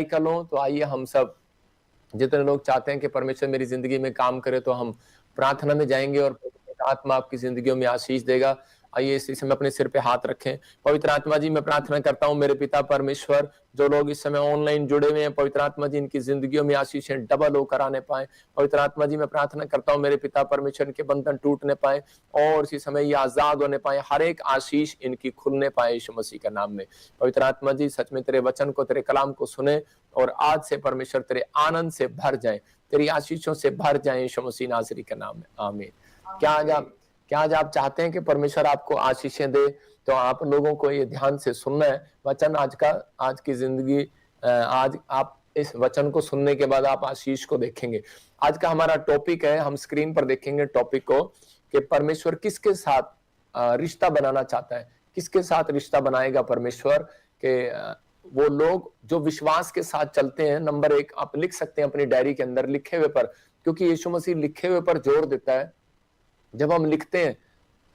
Miracle हो, तो आइए हम सब जितने लोग चाहते हैं कि परमेश्वर मेरी जिंदगी में काम करे, तो हम प्रार्थना में जाएंगे और पवित्र आत्मा आपकी जिंदगियों में आशीष देगा। आइए इसी समय अपने सिर पे हाथ रखें। पवित्र आत्मा जी, मैं प्रार्थना करता हूँ मेरे पिता परमेश्वर, जो लोग इस समय ऑनलाइन जुड़े हुए हैं, पवित्र आत्मा जी इनकी जिंदगियों में आशीषें डबल होकर आने पाए। पवित्र आत्मा जी, मैं प्रार्थना करता हूँ मेरे पिता परमेश्वर, इनके बंधन टूटने पाए और इसी समय ये आजाद होने पाए, हर एक आशीष इनकी खुलने पाए यीशु मसीह के नाम में। पवित्र आत्मा जी, सच में तेरे वचन को, तेरे कलाम को सुने और आज से परमेश्वर तेरे आनंद से भर जाए, तेरी आशीषों से भर जाए यीशु मसीह नासरी के नाम में, आमीन। क्या आज आप चाहते हैं कि परमेश्वर आपको आशीषें दे, तो आप लोगों को ये ध्यान से सुनना है वचन आज का, आज की जिंदगी। आज आप इस वचन को सुनने के बाद आप आशीष को देखेंगे। आज का हमारा टॉपिक है, हम स्क्रीन पर देखेंगे टॉपिक को, कि परमेश्वर किसके साथ रिश्ता बनाना चाहता है, किसके साथ रिश्ता बनाएगा परमेश्वर। के वो लोग जो विश्वास के साथ चलते हैं। नंबर 1 आप लिख सकते हैं अपनी डायरी के अंदर लिखे हुए पर, क्योंकि यीशु मसीह लिखे हुए पर जोर देता है। जब हम लिखते हैं,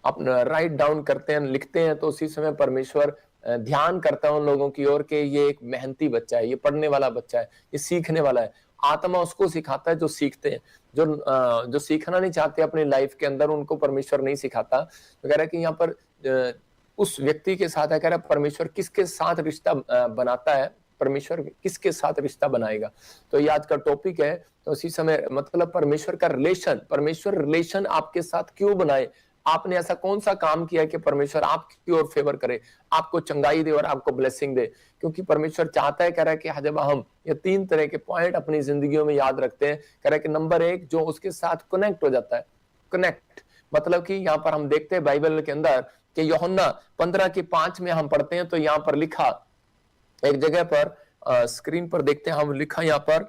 अपना राइट डाउन करते हैं, लिखते हैं, तो उसी समय परमेश्वर ध्यान करता है उन लोगों की ओर के ये एक मेहनती बच्चा है, ये पढ़ने वाला बच्चा है, ये सीखने वाला है। आत्मा उसको सिखाता है जो सीखते हैं। जो सीखना नहीं चाहते अपनी लाइफ के अंदर, उनको परमेश्वर नहीं सिखाता। तो कह रहा है कि यहाँ पर उस व्यक्ति के साथ है, कह रहा है परमेश्वर किसके साथ रिश्ता बनाता है, परमेश्वर किसके साथ रिश्ता बनाएगा। तो ये आज का टॉपिक है। तो उसी समय मतलब परमेश्वर का रिलेशन, परमेश्वर रिलेशन आपके साथ क्यों बनाए, आपने ऐसा कौन सा काम किया कि परमेश्वर आपकी ओर फेवर करे, आपको चंगाई दे और आपको ब्लेसिंग दे। क्योंकि परमेश्वर चाहता है, कह रहा है कि जब हम ये 3 तरह के पॉइंट अपनी जिंदगियों में याद रखते हैं, कह रहा है कि नंबर 1 जो उसके साथ कनेक्ट हो जाता है। कनेक्ट मतलब कि यहाँ पर हम देखते हैं बाइबल के अंदर कि यूहन्ना 15:5 में हम पढ़ते हैं, तो यहाँ पर लिखा एक जगह पर, स्क्रीन पर देखते हैं हम, लिखा यहाँ पर,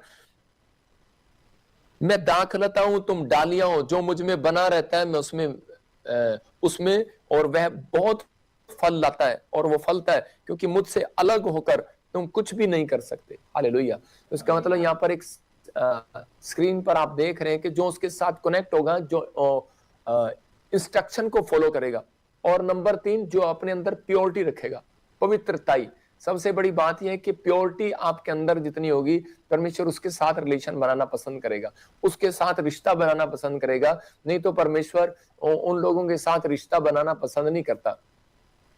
मैं दाखलता हूं तुम डालियां हो, जो मुझ में बना रहता है मैं उसमें और वह बहुत फल लाता है और वो फलता है, क्योंकि मुझसे अलग होकर तुम कुछ भी नहीं कर सकते। हालेलुया। तो इसका मतलब यहाँ पर एक स्क्रीन पर आप देख रहे हैं कि जो उसके साथ कनेक्ट होगा, जो इंस्ट्रक्शन को फॉलो करेगा, और नंबर 3 जो अपने अंदर प्योरिटी रखेगा, पवित्रताई। सबसे बड़ी बात यह है कि प्योरिटी आपके अंदर जितनी होगी, परमेश्वर उसके साथ रिलेशन बनाना पसंद करेगा, उसके साथ रिश्ता बनाना पसंद करेगा। नहीं तो परमेश्वर उन लोगों के साथ रिश्ता बनाना पसंद नहीं करता।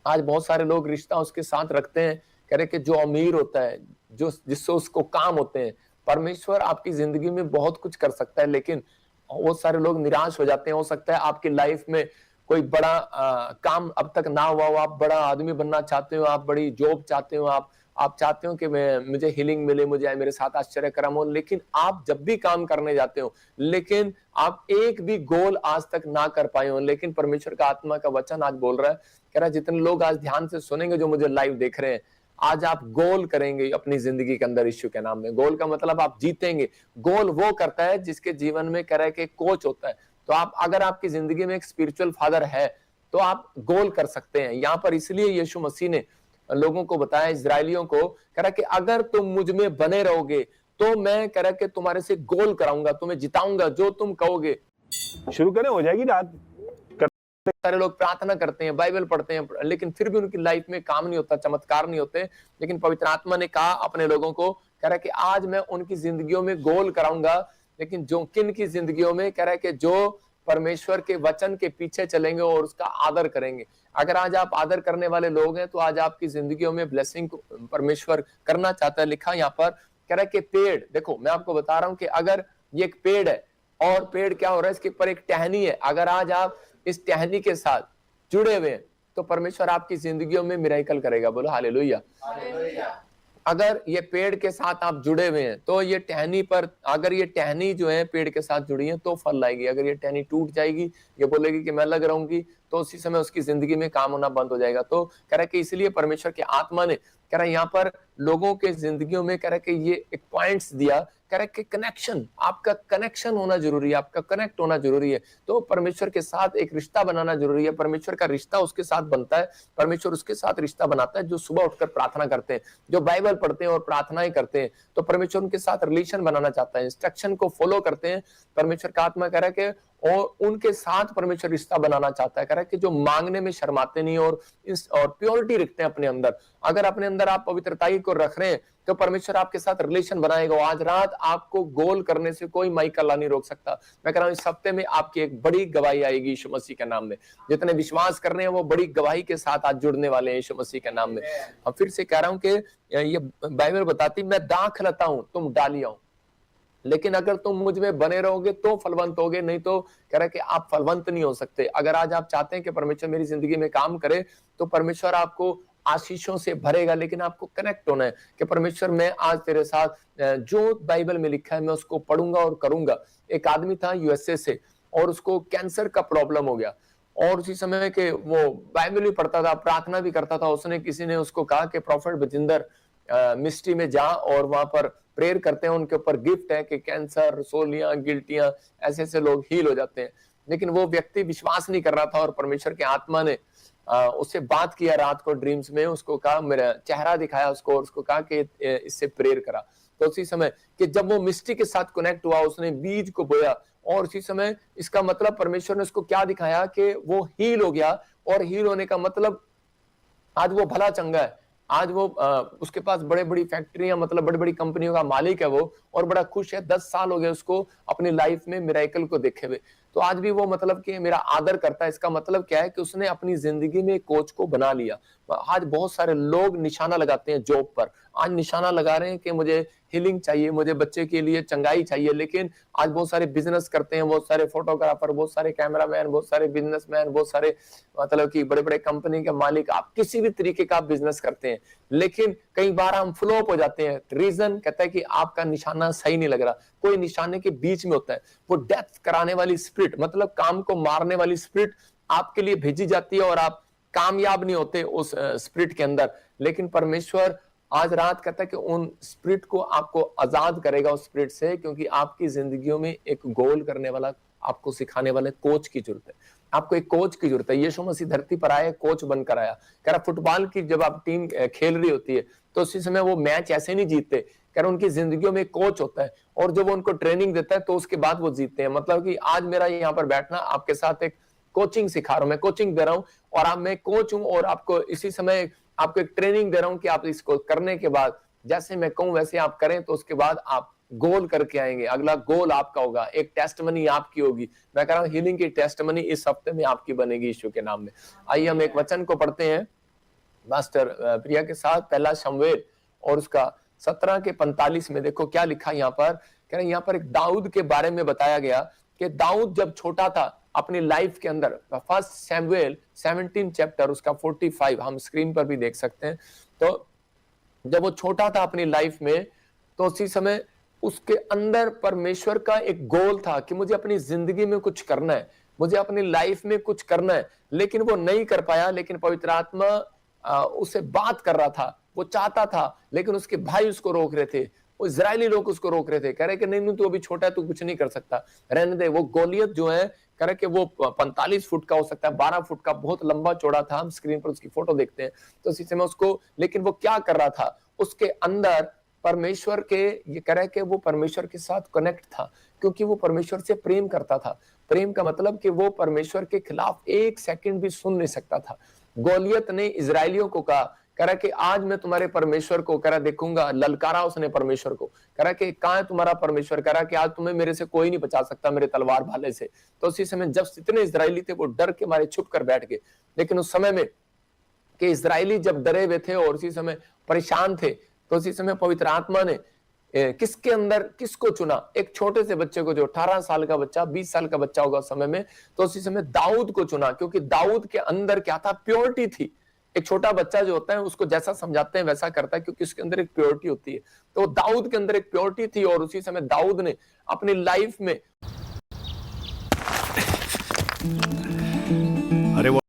आज बहुत सारे लोग रिश्ता उसके साथ रखते हैं, कह रहे कि जो अमीर होता है, जो जिससे उसको काम होते हैं। परमेश्वर आपकी जिंदगी में बहुत कुछ कर सकता है, लेकिन बहुत सारे लोग निराश हो जाते हैं। हो सकता है आपकी लाइफ में कोई बड़ा काम अब तक ना हुआ हो, आप बड़ा आदमी बनना चाहते हो, आप बड़ी जॉब चाहते हो, आप चाहते हो कि मुझे हीलिंग मिले, मुझे मेरे साथ आश्चर्य कर्म हो, लेकिन आप जब भी काम करने जाते हो, लेकिन आप एक भी गोल आज तक ना कर पाए हो। लेकिन परमेश्वर का आत्मा का वचन आज बोल रहा है, कह रहा है जितने लोग आज ध्यान से सुनेंगे, जो मुझे लाइव देख रहे हैं, आज आप गोल करेंगे अपनी जिंदगी के अंदर यीशु के नाम में। गोल का मतलब आप जीतेंगे। गोल वो करता है जिसके जीवन में कह रहा है कि कोच होता है। तो आप, अगर आपकी जिंदगी में एक स्पिरिचुअल फादर है, तो आप गोल कर सकते हैं। यहाँ पर इसलिए यीशु मसीह ने लोगों को बताया, इजरायलियों को, कह रहा कि अगर तुम मुझ में बने रहोगे, तो मैं कह रहा कि तुम्हारे से गोल कराऊंगा, तुम्हें जिताऊंगा, जो तुम कहोगे। शुरू करें, हो जाएगी रात। सारे लोग प्रार्थना करते हैं, बाइबल पढ़ते हैं, लेकिन फिर भी उनकी लाइफ में काम नहीं होता, चमत्कार नहीं होते। लेकिन पवित्र आत्मा ने कहा अपने लोगों को, कह रहा है कि आज मैं उनकी जिंदगियों में गोल कराऊंगा। लेकिन जो किन की जिंदगियों में, कह रहा है कि जो परमेश्वर के वचन के पीछे चलेंगे और उसका आदर करेंगे। अगर आज आप आदर करने वाले लोग हैं, तो आज आपकी जिंदगियों में ब्लेसिंग परमेश्वर करना चाहता है। लिखा यहाँ पर, कह रहा है कि पेड़, देखो मैं आपको बता रहा हूं कि अगर ये एक पेड़ है, और पेड़ क्या हो रहा है, इसके ऊपर एक टहनी है। अगर आज आप इस टहनी के साथ जुड़े हुए हैं, तो परमेश्वर आपकी जिंदगियों में मिराकल करेगा। बोलो हालेलुया। अगर ये पेड़ के साथ आप जुड़े हुए हैं, तो ये टहनी पर, अगर ये टहनी जो है पेड़ के साथ जुड़ी है, तो फल लाएगी। अगर ये टहनी टूट जाएगी, ये बोलेगी कि मैं लग रहूंगी, तो उसी समय उसकी जिंदगी में काम होना बंद हो जाएगा। तो कह रहा है कि इसलिए परमेश्वर की आत्मा ने, कह रहा है यहाँ पर लोगों के जिंदगियों में, कह रहा है कि ये एक पॉइंट्स दिया, कह रहा है कि कनेक्शन, आपका कनेक्शन होना जरूरी है, आपका कनेक्ट होना जरूरी है। तो परमेश्वर के साथ एक रिश्ता बनाना जरूरी है। परमेश्वर का रिश्ता उसके साथ बनता है, परमेश्वर उसके साथ रिश्ता बनाता है जो सुबह उठकर प्रार्थना करते हैं, जो बाइबल पढ़ते हैं और प्रार्थनाएं करते हैं। तो परमेश्वर उनके साथ रिलेशन बनाना चाहता है, इंस्ट्रक्शन को फॉलो करते हैं। परमेश्वर का आत्मा कह रहा है कि और उनके साथ परमेश्वर रिश्ता बनाना चाहता है। कह रहा है कि जो मांगने में शर्माते नहीं और प्योरिटी रखते हैं अपने अंदर। अगर अपने अंदर आप पवित्रताई को रख रहे हैं तो परमेश्वर आपके साथ रिलेशन बनाएगा। आज रात आपको गोल करने से कोई माइक अल्लाह नहीं रोक सकता। मैं कह रहा हूं इस हफ्ते में आपकी एक बड़ी गवाही आएगी यीशु मसीह के नाम में। जितने विश्वास कर रहे हैं वो बड़ी गवाही के साथ आज जुड़ने वाले हैं यीशु मसीह के नाम में। अब फिर से कह रहा हूं कि ये बाइबल बताती, मैं दाख लता हूं तुम डालियां हो, लेकिन अगर तुम मुझ में बने रहोगे तो फलवंत होगे, नहीं तो कह रहा है कि आप फलवंत नहीं हो सकते। अगर आज आप चाहते हैं कि परमेश्वर मेरी जिंदगी में काम करे तो परमेश्वर आपको आशीषों से भरेगा, लेकिन आपको कनेक्ट होना है कि परमेश्वर मैं आज तेरे साथ जो बाइबल में लिखा है मैं उसको पढ़ूंगा और करूंगा। एक आदमी था यूएसए से और उसको कैंसर का प्रॉब्लम हो गया और उसी समय के वो बाइबल भी पढ़ता था, प्रार्थना भी करता था। उसने किसी ने उसको कहा कि प्रॉफेट बजिंदर मिस्ट्री में जा और वहां पर प्रेयर करते हैं, उनके ऊपर गिफ्ट है कि कैंसर, रसोलियां, गिल्टियां, ऐसे ऐसे लोग हील हो जाते हैं। लेकिन वो व्यक्ति विश्वास नहीं कर रहा था और परमेश्वर के आत्मा ने उससे बात किया रात को ड्रीम्स में, उसको कहा, मेरा चेहरा दिखाया उसको और उसको कहा कि इससे प्रेयर करा। तो उसी समय कि जब वो मिस्ट्री के साथ कनेक्ट हुआ, उसने बीज को बोया और उसी समय इसका मतलब परमेश्वर ने उसको क्या दिखाया कि वो हील हो गया। और हील होने का मतलब आज वो भला चंगा है। आज वो उसके पास बड़े बड़ी फैक्ट्रियां, मतलब बड़ी बड़ी कंपनियों का मालिक है वो, और बड़ा खुश है। 10 साल हो गए उसको अपनी लाइफ में मिरेकल को देखे हुए। तो आज भी वो मतलब कि मेरा आदर करता है। इसका मतलब क्या है कि उसने अपनी जिंदगी में कोच को बना लिया। आज बहुत सारे लोग निशाना लगाते हैं जॉब पर, आज निशाना लगा रहे हैं कि मुझे हीलिंग चाहिए, मुझे बच्चे के लिए चंगाई चाहिए। लेकिन आज बहुत सारे बिजनेस करते हैं, बहुत सारे फोटोग्राफर, बहुत सारे कैमरामैन, बहुत सारे बिजनेसमैन, बहुत सारे मतलब कि बड़े बड़े कंपनी के मालिक, आप किसी भी तरीके का बिजनेस करते हैं, लेकिन कई बार हम फ्लॉप हो जाते हैं। रीजन कहता है कि आपका निशाना सही नहीं लग रहा। कोई निशाने के बीच में होता है, वो डेथ कराने वाली स्पिरिट, मतलब काम को मारने वाली स्पिरिट आपके लिए भेजी जाती है और आप कामयाब नहीं होते उस स्पिरिट के अंदर। लेकिन परमेश्वर आज रात कहता है कि उन स्पिरिट को आपको आजाद करेगा उस स्पिरिट से, क्योंकि आपकी जिंदगियों में एक गोल करने वाला, आपको सिखाने वाले कोच की जरूरत है। आपको एक कोच की जरूरत है। यीशु मसीह धरती पर आया, कोच बनकर आया। कह रहा फुटबॉल की जब आप टीम खेल रही होती है तो उसी समय वो मैच ऐसे नहीं जीतते। कह रहा उनकी जिंदगियों में एक कोच होता है और जब वो उनको ट्रेनिंग देता है तो उसके बाद वो जीतते हैं। मतलब कि आज मेरा यहाँ पर बैठना आपके साथ एक कोचिंग सिखा रहा हूं, मैं कोचिंग दे रहा हूं और आप, मैं कोच हूं और आपको इसी समय आपको एक ट्रेनिंग दे रहा हूं कि आप इसको करने के बाद जैसे मैं कहूं वैसे आप करें तो उसके बाद आप गोल करके आएंगे। अगला गोल आपका होगा, एक टेस्टमनी आपकी होगी। मैं कह रहा हूं हीलिंग की टेस्टमनी इस हफ्ते में आपकी बनेगी यीशु के नाम में। आइए हम एक वचन को पढ़ते हैं मास्टर प्रिया के साथ, पहला शमूएल और उसका 17 के 45 में। देखो क्या लिखा यहाँ पर। कह रहे यहाँ पर एक दाऊद के बारे में बताया गया कि दाऊद जब छोटा था अपनी लाइफ के अंदर, फर्स्ट शमूएल 17 चैप्टर उसका 45 हम स्क्रीन पर भी देख सकते हैं। तो जब वो छोटा था अपनी लाइफ में तो उसी समय उसके अंदर परमेश्वर का एक गोल था कि मुझे अपनी जिंदगी में कुछ करना है, मुझे अपनी लाइफ में कुछ करना है, लेकिन वो नहीं कर पाया। लेकिन पवित्र आत्मा उससे बात कर रहा था, वो चाहता था, लेकिन उसके भाई उसको रोक रहे थे, वो इजरायली लोग उसको रोक रहे थे। कह रहे कि नहीं तू अभी छोटा है, तू कुछ नहीं कर सकता, रहने दे। वो गोलियत जो है कह रहे कि वो 45 फुट का हो सकता है, 12 फुट का, बहुत लंबा चौड़ा था। हम स्क्रीन पर उसकी फोटो देखते हैं तो इसी समय उसको, लेकिन वो क्या कर रहा था, उसके अंदर परमेश्वर के, ये कह रहा है कि वो परमेश्वर के साथ कनेक्ट था, क्योंकि वो परमेश्वर से प्रेम करता था। प्रेम का मतलब कि वो परमेश्वर के खिलाफ एक सेकंड भी सुन नहीं सकता था। गोलियत ने इजरायलियों को कहा, कह रहा कि आज मैं तुम्हारे परमेश्वर को, कह रहा देखूंगा, ललकारा उसने परमेश्वर को। कह रहा कि कहां है तुम्हारा परमेश्वर, कह रहा कि आज तुम्हें मेरे से कोई नहीं बचा सकता मेरे तलवार भाले से। तो उसी समय जब जितने इजरायली थे वो डर के मारे छुप कर बैठ गए। लेकिन उस समय में कि इजरायली जब डरे हुए थे और उसी समय परेशान थे, तो उसी समय पवित्र आत्मा ने किसके अंदर किसको चुना, एक छोटे से बच्चे को, जो 18 साल का बच्चा, 20 साल का बच्चा होगा उस समय में, तो उसी समय दाऊद को चुना, क्योंकि दाऊद के अंदर क्या था, प्योरिटी थी। एक छोटा बच्चा जो होता है उसको जैसा समझाते हैं वैसा करता है, क्योंकि उसके अंदर एक प्योरिटी होती है। तो दाऊद के अंदर एक प्योरिटी थी और उसी समय दाऊद ने अपनी लाइफ में, अरे वो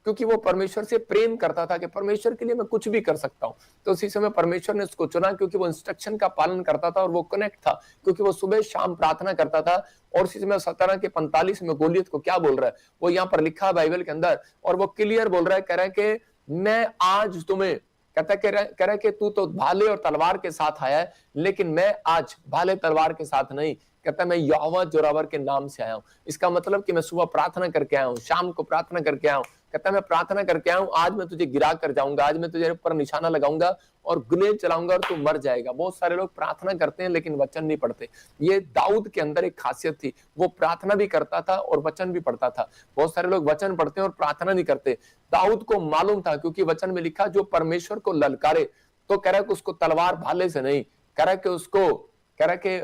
क्योंकि वो परमेश्वर से प्रेम करता था कि परमेश्वर के लिए मैं कुछ भी कर सकता हूं, तो उसी समय परमेश्वर ने उसको चुना, क्योंकि वो इंस्ट्रक्शन का पालन करता था और वो कनेक्ट था, क्योंकि वो सुबह शाम प्रार्थना करता था। और उसी समय 17 के 45 में गोलियत को क्या बोल रहा है, वो यहाँ पर लिखा है बाइबल के अंदर, और वो क्लियर बोल रहा है, कह रहा है कि मैं आज तुम्हें कह रहा है कि तू तो भाले और तलवार के साथ आया है, लेकिन मैं आज भाले तलवार के साथ नहीं, कहता है मैं यहोवा जोरावर के नाम से आया हूं। इसका मतलब कि मैं सुबह प्रार्थना करके आया हूं, शाम को प्रार्थना करके आया हूं। कहता है मैं प्रार्थना करके आया हूं, आज मैं तुझे गिरा कर जाऊंगा, आज मैं तुझे ऊपर निशाना लगाऊंगा और गुलेल चलाऊंगा और तू मर जाएगा। बहुत सारे लोग प्रार्थना करते हैं लेकिन वचन नहीं पढ़ते। ये दाऊद के अंदर एक खासियत थी, वो प्रार्थना भी करता था और वचन भी पढ़ता था। बहुत सारे लोग वचन पढ़ते हैं और प्रार्थना नहीं करते। दाऊद को मालूम था, क्योंकि वचन में लिखा जो परमेश्वर को ललकारे, तो कह रहा है कि उसको तलवार भाले से नहीं, कह रहा है कि उसको, कह रहा है कि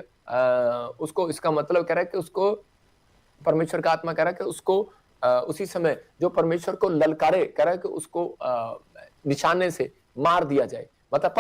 उसको, इसका मतलब कह रहा है कि उसको परमेश्वर का आत्मा कह रहा है कि उसको उसी समय जो परमेश्वर को ललकारे, कह रहा है कि उसको निशाने से मार दिया जाए, मतलब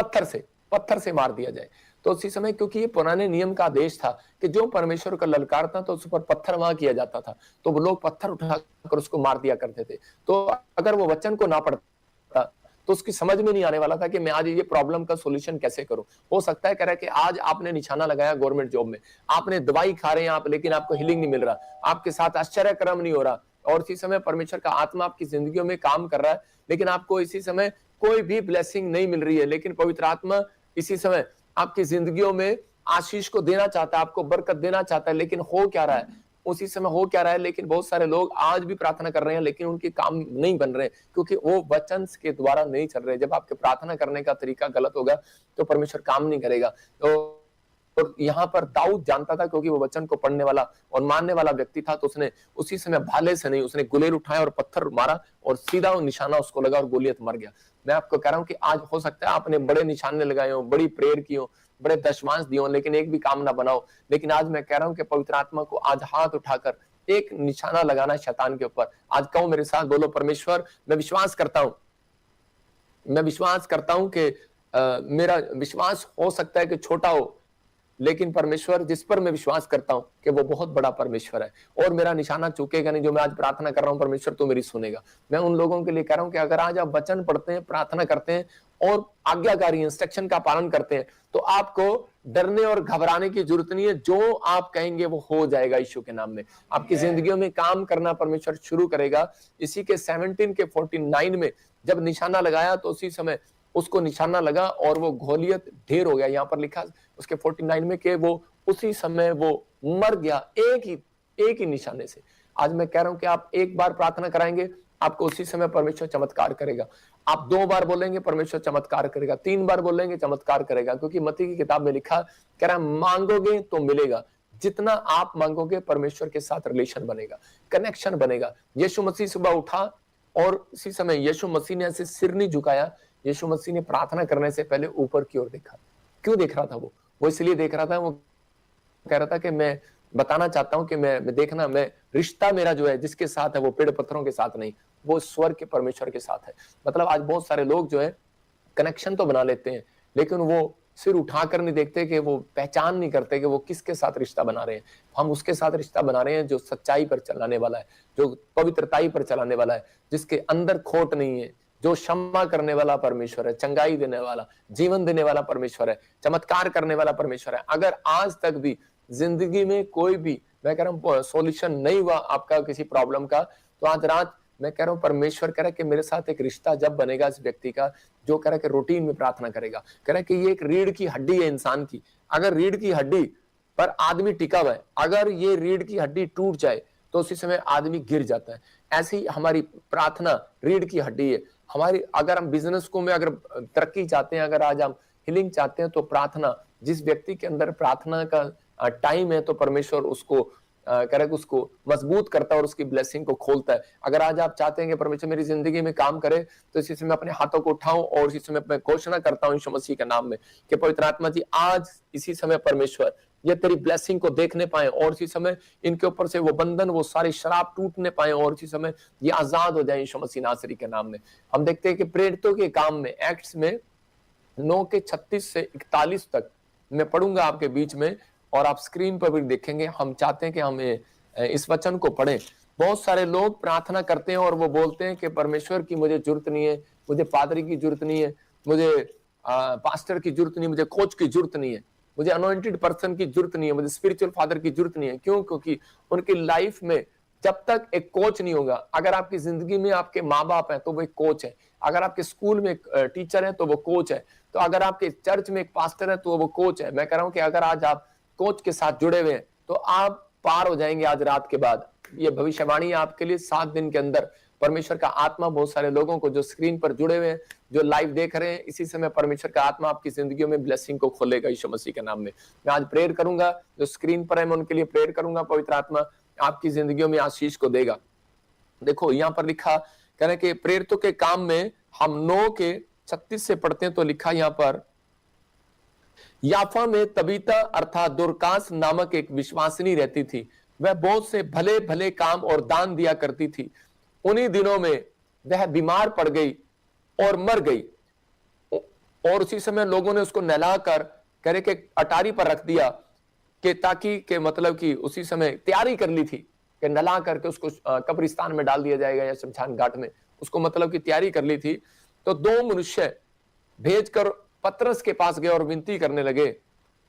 पत्थर से मार दिया जाए। तो उसी समय, क्योंकि ये पुराने नियम का आदेश था कि जो परमेश्वर का ललकारता तो उस पर पत्थर वहां किया जाता था, तो वो लोग पत्थर उठाकर उसको मार दिया करते थे। तो अगर वो वचन को ना पढ़ता तो उसकी समझ में नहीं आने वाला था कि मैं आज ये प्रॉब्लम का सॉल्यूशन कैसे करूं। हो सकता है कह रहा है कि आज आपने निशाना लगाया गवर्नमेंट जॉब में, आपने दवाई खा रहे हैं आप, लेकिन आपको हीलिंग नहीं मिल रहा, आपके साथ आश्चर्य कर्म नहीं हो रहा, और इसी समय परमेश्वर का आत्मा आपकी जिंदगियों में काम कर रहा है, लेकिन आपको इसी समय कोई भी ब्लेसिंग नहीं मिल रही है। लेकिन पवित्र आत्मा इसी समय आपकी जिंदगियों में आशीष को देना चाहता है, आपको बरकत देना चाहता है, लेकिन हो क्या रहा है, उसी समय हो क्या रहा है। लेकिन बहुत सारे लोग आज भी प्रार्थना कर रहे हैं लेकिन उनके काम नहीं बन रहे, क्योंकि वो वचन के द्वारा नहीं चल रहे। जब आपके प्रार्थना करने का तरीका गलत होगा तो परमेश्वर काम नहीं करेगा। तो यहाँ पर दाऊद जानता था, क्योंकि वो वचन को पढ़ने वाला और मानने वाला व्यक्ति था, तो उसने उसी समय भाले से नहीं, उसने गुलेल उठाया और पत्थर मारा और सीधा वो निशाना उसको लगा और गोलियत मर गया। मैं आपको कह रहा हूं कि आज हो सकता है आपने बड़े निशाने लगाए हो, बड़ी प्रेयर की हो, बड़े दशमांश दिए हो, लेकिन एक भी काम ना बनाओ। लेकिन आज मैं कह रहा हूं कि पवित्र आत्मा को आज हाथ उठाकर एक निशाना लगाना शैतान के ऊपर। आज कहूं मेरे साथ, बोलो परमेश्वर मैं विश्वास करता हूं कि मेरा विश्वास हो सकता है कि छोटा हो, लेकिन परमेश्वर जिस पर मैं विश्वास करता हूं कि वो बहुत बड़ा परमेश्वर है, और मेरा निशाना चूकेगा नहीं। जो मैं आज प्रार्थना कर रहा हूं परमेश्वर तो मेरी सुनेगा। मैं उन लोगों के लिए कह रहा हूं कि अगर आज आप वचन पढ़ते हैं, प्रार्थना करते हैं और आज्ञाकारी इंस्ट्रक्शन का पालन करते हैं, तो आपको डरने और घबराने की जरूरत नहीं है। जो आप कहेंगे वो हो जाएगा यीशु के नाम में। आपकी जिंदगियों में काम करना परमेश्वर शुरू करेगा। इसी के 17 के 49 में जब निशाना लगाया तो उसी समय उसको निशाना लगा और वो घोलियत ढेर हो गया। यहाँ पर लिखा उसके 49 में कि वो उसी समय वो मर गया, एक ही निशाने से। आज मैं कह रहा हूं कि आप एक बार प्रार्थना कराएंगे, आपको उसी समय परमेश्वर चमत्कार करेगा। आप 2 बार बोलेंगे परमेश्वर चमत्कार करेगा, 3 बार बोलेंगे चमत्कार करेगा, क्योंकि मत्ती की किताब में लिखा, कह रहा मांगोगे तो मिलेगा। जितना आप मांगोगे परमेश्वर के साथ रिलेशन बनेगा, कनेक्शन बनेगा। यीशु मसीह सुबह उठा और इसी समय यीशु मसीह ने ऐसे सिर नहीं झुकाया। यीशु मसीह ने प्रार्थना करने से पहले ऊपर की ओर देखा। क्यों देख रहा था? वो इसलिए देख रहा था, वो कह रहा था कि मैं बताना चाहता हूं कि मैं देखना, मैं रिश्ता मेरा जो है जिसके साथ है वो पेड़ पत्थरों के साथ नहीं, वो स्वर्ग के परमेश्वर के साथ है। मतलब आज बहुत सारे लोग जो है कनेक्शन तो बना लेते हैं, लेकिन वो सिर उठाकर नहीं देखते, कि वो पहचान नहीं करते कि वो किसके साथ रिश्ता बना रहे हैं। हम उसके साथ रिश्ता बना रहे हैं जो सच्चाई पर चलाने वाला है, जो पवित्रताई पर चलाने वाला है, जिसके अंदर खोट नहीं है, जो क्षमा करने वाला परमेश्वर है, चंगाई देने वाला, जीवन देने वाला परमेश्वर है, चमत्कार करने वाला परमेश्वर है। अगर आज तक भी जिंदगी में कोई भी, मैं कह रहा हूं, सॉल्यूशन नहीं हुआ आपका किसी प्रॉब्लम का, तो आज रात मैं कह रहा हूं परमेश्वर कह रहा है कि मेरे साथ एक रिश्ता जब बनेगा इस व्यक्ति का, जो कह रहा है कि रूटीन में प्रार्थना करेगा, कह रहा है कि ये एक रीढ़ की हड्डी है इंसान की। अगर रीढ़ की हड्डी पर आदमी टिका हुआ है, अगर ये रीढ़ की हड्डी टूट जाए तो उसी समय आदमी गिर जाता है। ऐसे ही हमारी प्रार्थना रीढ़ की हड्डी है हमारी। अगर हम बिजनेस को में अगर तरक्की चाहते हैं, अगर आज हम हीलिंग चाहते हैं, तो प्रार्थना, जिस व्यक्ति के अंदर प्रार्थना का टाइम है, तो परमेश्वर उसको कह रहा है कि उसको मजबूत करता है और उसकी ब्लेसिंग को खोलता है। अगर आज आप चाहते हैं कि परमेश्वर मेरी जिंदगी में काम करे, तो इसी समय अपने हाथों को उठाऊं और इसी समय मैं घोषणा करता हूं यीशु मसीह के नाम में कि पवित्र आत्मा जी आज इसी समय परमेश्वर ये तेरी ब्लेसिंग को देखने पाए, और इसी समय इनके ऊपर से वो बंधन, वो सारी शराब टूटने पाए, और इसी समय ये आजाद हो जाए यीशु मसीह नासरी के नाम में। हम देखते हैं कि प्रेरितों के काम में एक्ट्स में 9 के 36 से 41 तक मैं पढ़ूंगा आपके बीच में, और आप स्क्रीन पर भी देखेंगे। हम चाहते हैं कि हम इस वचन को पढ़ें। बहुत सारे लोग प्रार्थना करते हैं और वो बोलते हैं कि परमेश्वर की मुझे जरूरत नहीं है, मुझे पादरी की जरूरत नहीं है, मुझे पास्टर की जरूरत नहीं है, मुझे कोच की जरूरत नहीं है, मुझे अनॉइंटेड पर्सन की जरूरत नहीं है, मुझे स्पिरिचुअल फादर की जरूरत नहीं है। क्यों? क्योंकि उनकी लाइफ में जब तक एक कोच नहीं होगा। अगर आपकी जिंदगी में आपके माँ बाप हैं तो वो एक कोच है, अगर आपके स्कूल में एक टीचर है तो वो कोच है, तो अगर आपके चर्च में एक पास्टर है तो वो कोच है। मैं कह रहा हूं कि अगर आज आप कोच के साथ जुड़े हुए हैं तो आप पार हो जाएंगे आज रात के बाद। ये भविष्यवाणी है आपके लिए। 7 दिन के अंदर परमेश्वर का आत्मा बहुत सारे लोगों को जो स्क्रीन पर जुड़े हुए हैं, जो लाइव देख रहे हैं, इसी समय परमेश्वर का आत्मा आपकी जिंदगियों में ब्लेसिंग को खोलेगा यीशु मसीह के नाम में। मैं आज प्रेयर करूंगा, जो स्क्रीन पर है मैं उनके लिए प्रेयर करूंगा, पवित्र आत्मा आपकी जिंदगियों में आशीष को देगा। देखो यहाँ पर लिखा कह रहे कि प्रेरितों के काम में हम 9 के 36 से पढ़ते हैं तो लिखा यहाँ पर, याफा में तबीता अर्थात दुर्कास नामक एक विश्वासिनी रहती थी। वह बहुत से भले भले काम और दान दिया करती थी। उन्हीं दिनों में वह बीमार पड़ गई और मर गई, और उसी समय लोगों ने उसको नहलाकर करे के अटारी पर रख दिया कि ताकि के मतलब कि उसी समय तैयारी कर ली थी कि नहला करके उसको कब्रिस्तान में डाल दिया जाएगा या शमशान घाट में, उसको मतलब की तैयारी कर ली थी। तो 2 मनुष्य भेजकर पतरस के पास गए और विनती करने लगे,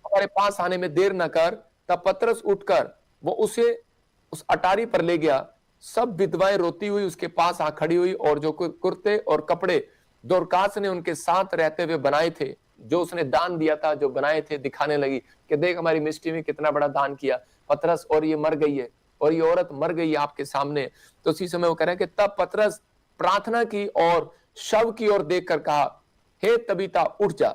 हमारे पास आने में देर न कर। तब पतरस उठकर वो उसे उस अटारी पर ले गया। सब विधवाएं रोती हुई उसके पास आ खड़ी हुई, और जो कुर्ते और कपड़े दोरकास ने उनके साथ रहते हुए बनाए थे, जो उसने दान दिया था, जो बनाए थे, दिखाने लगी कि देख हमारी मिस्ट्री में कितना बड़ा दान किया पतरस, और ये मर गई है, और ये औरत मर गई है आपके सामने। तो उसी समय वो कह रहे हैं कि तब पतरस प्रार्थना की और शव की ओर देखकर कहा, हे तबीता उठ जा।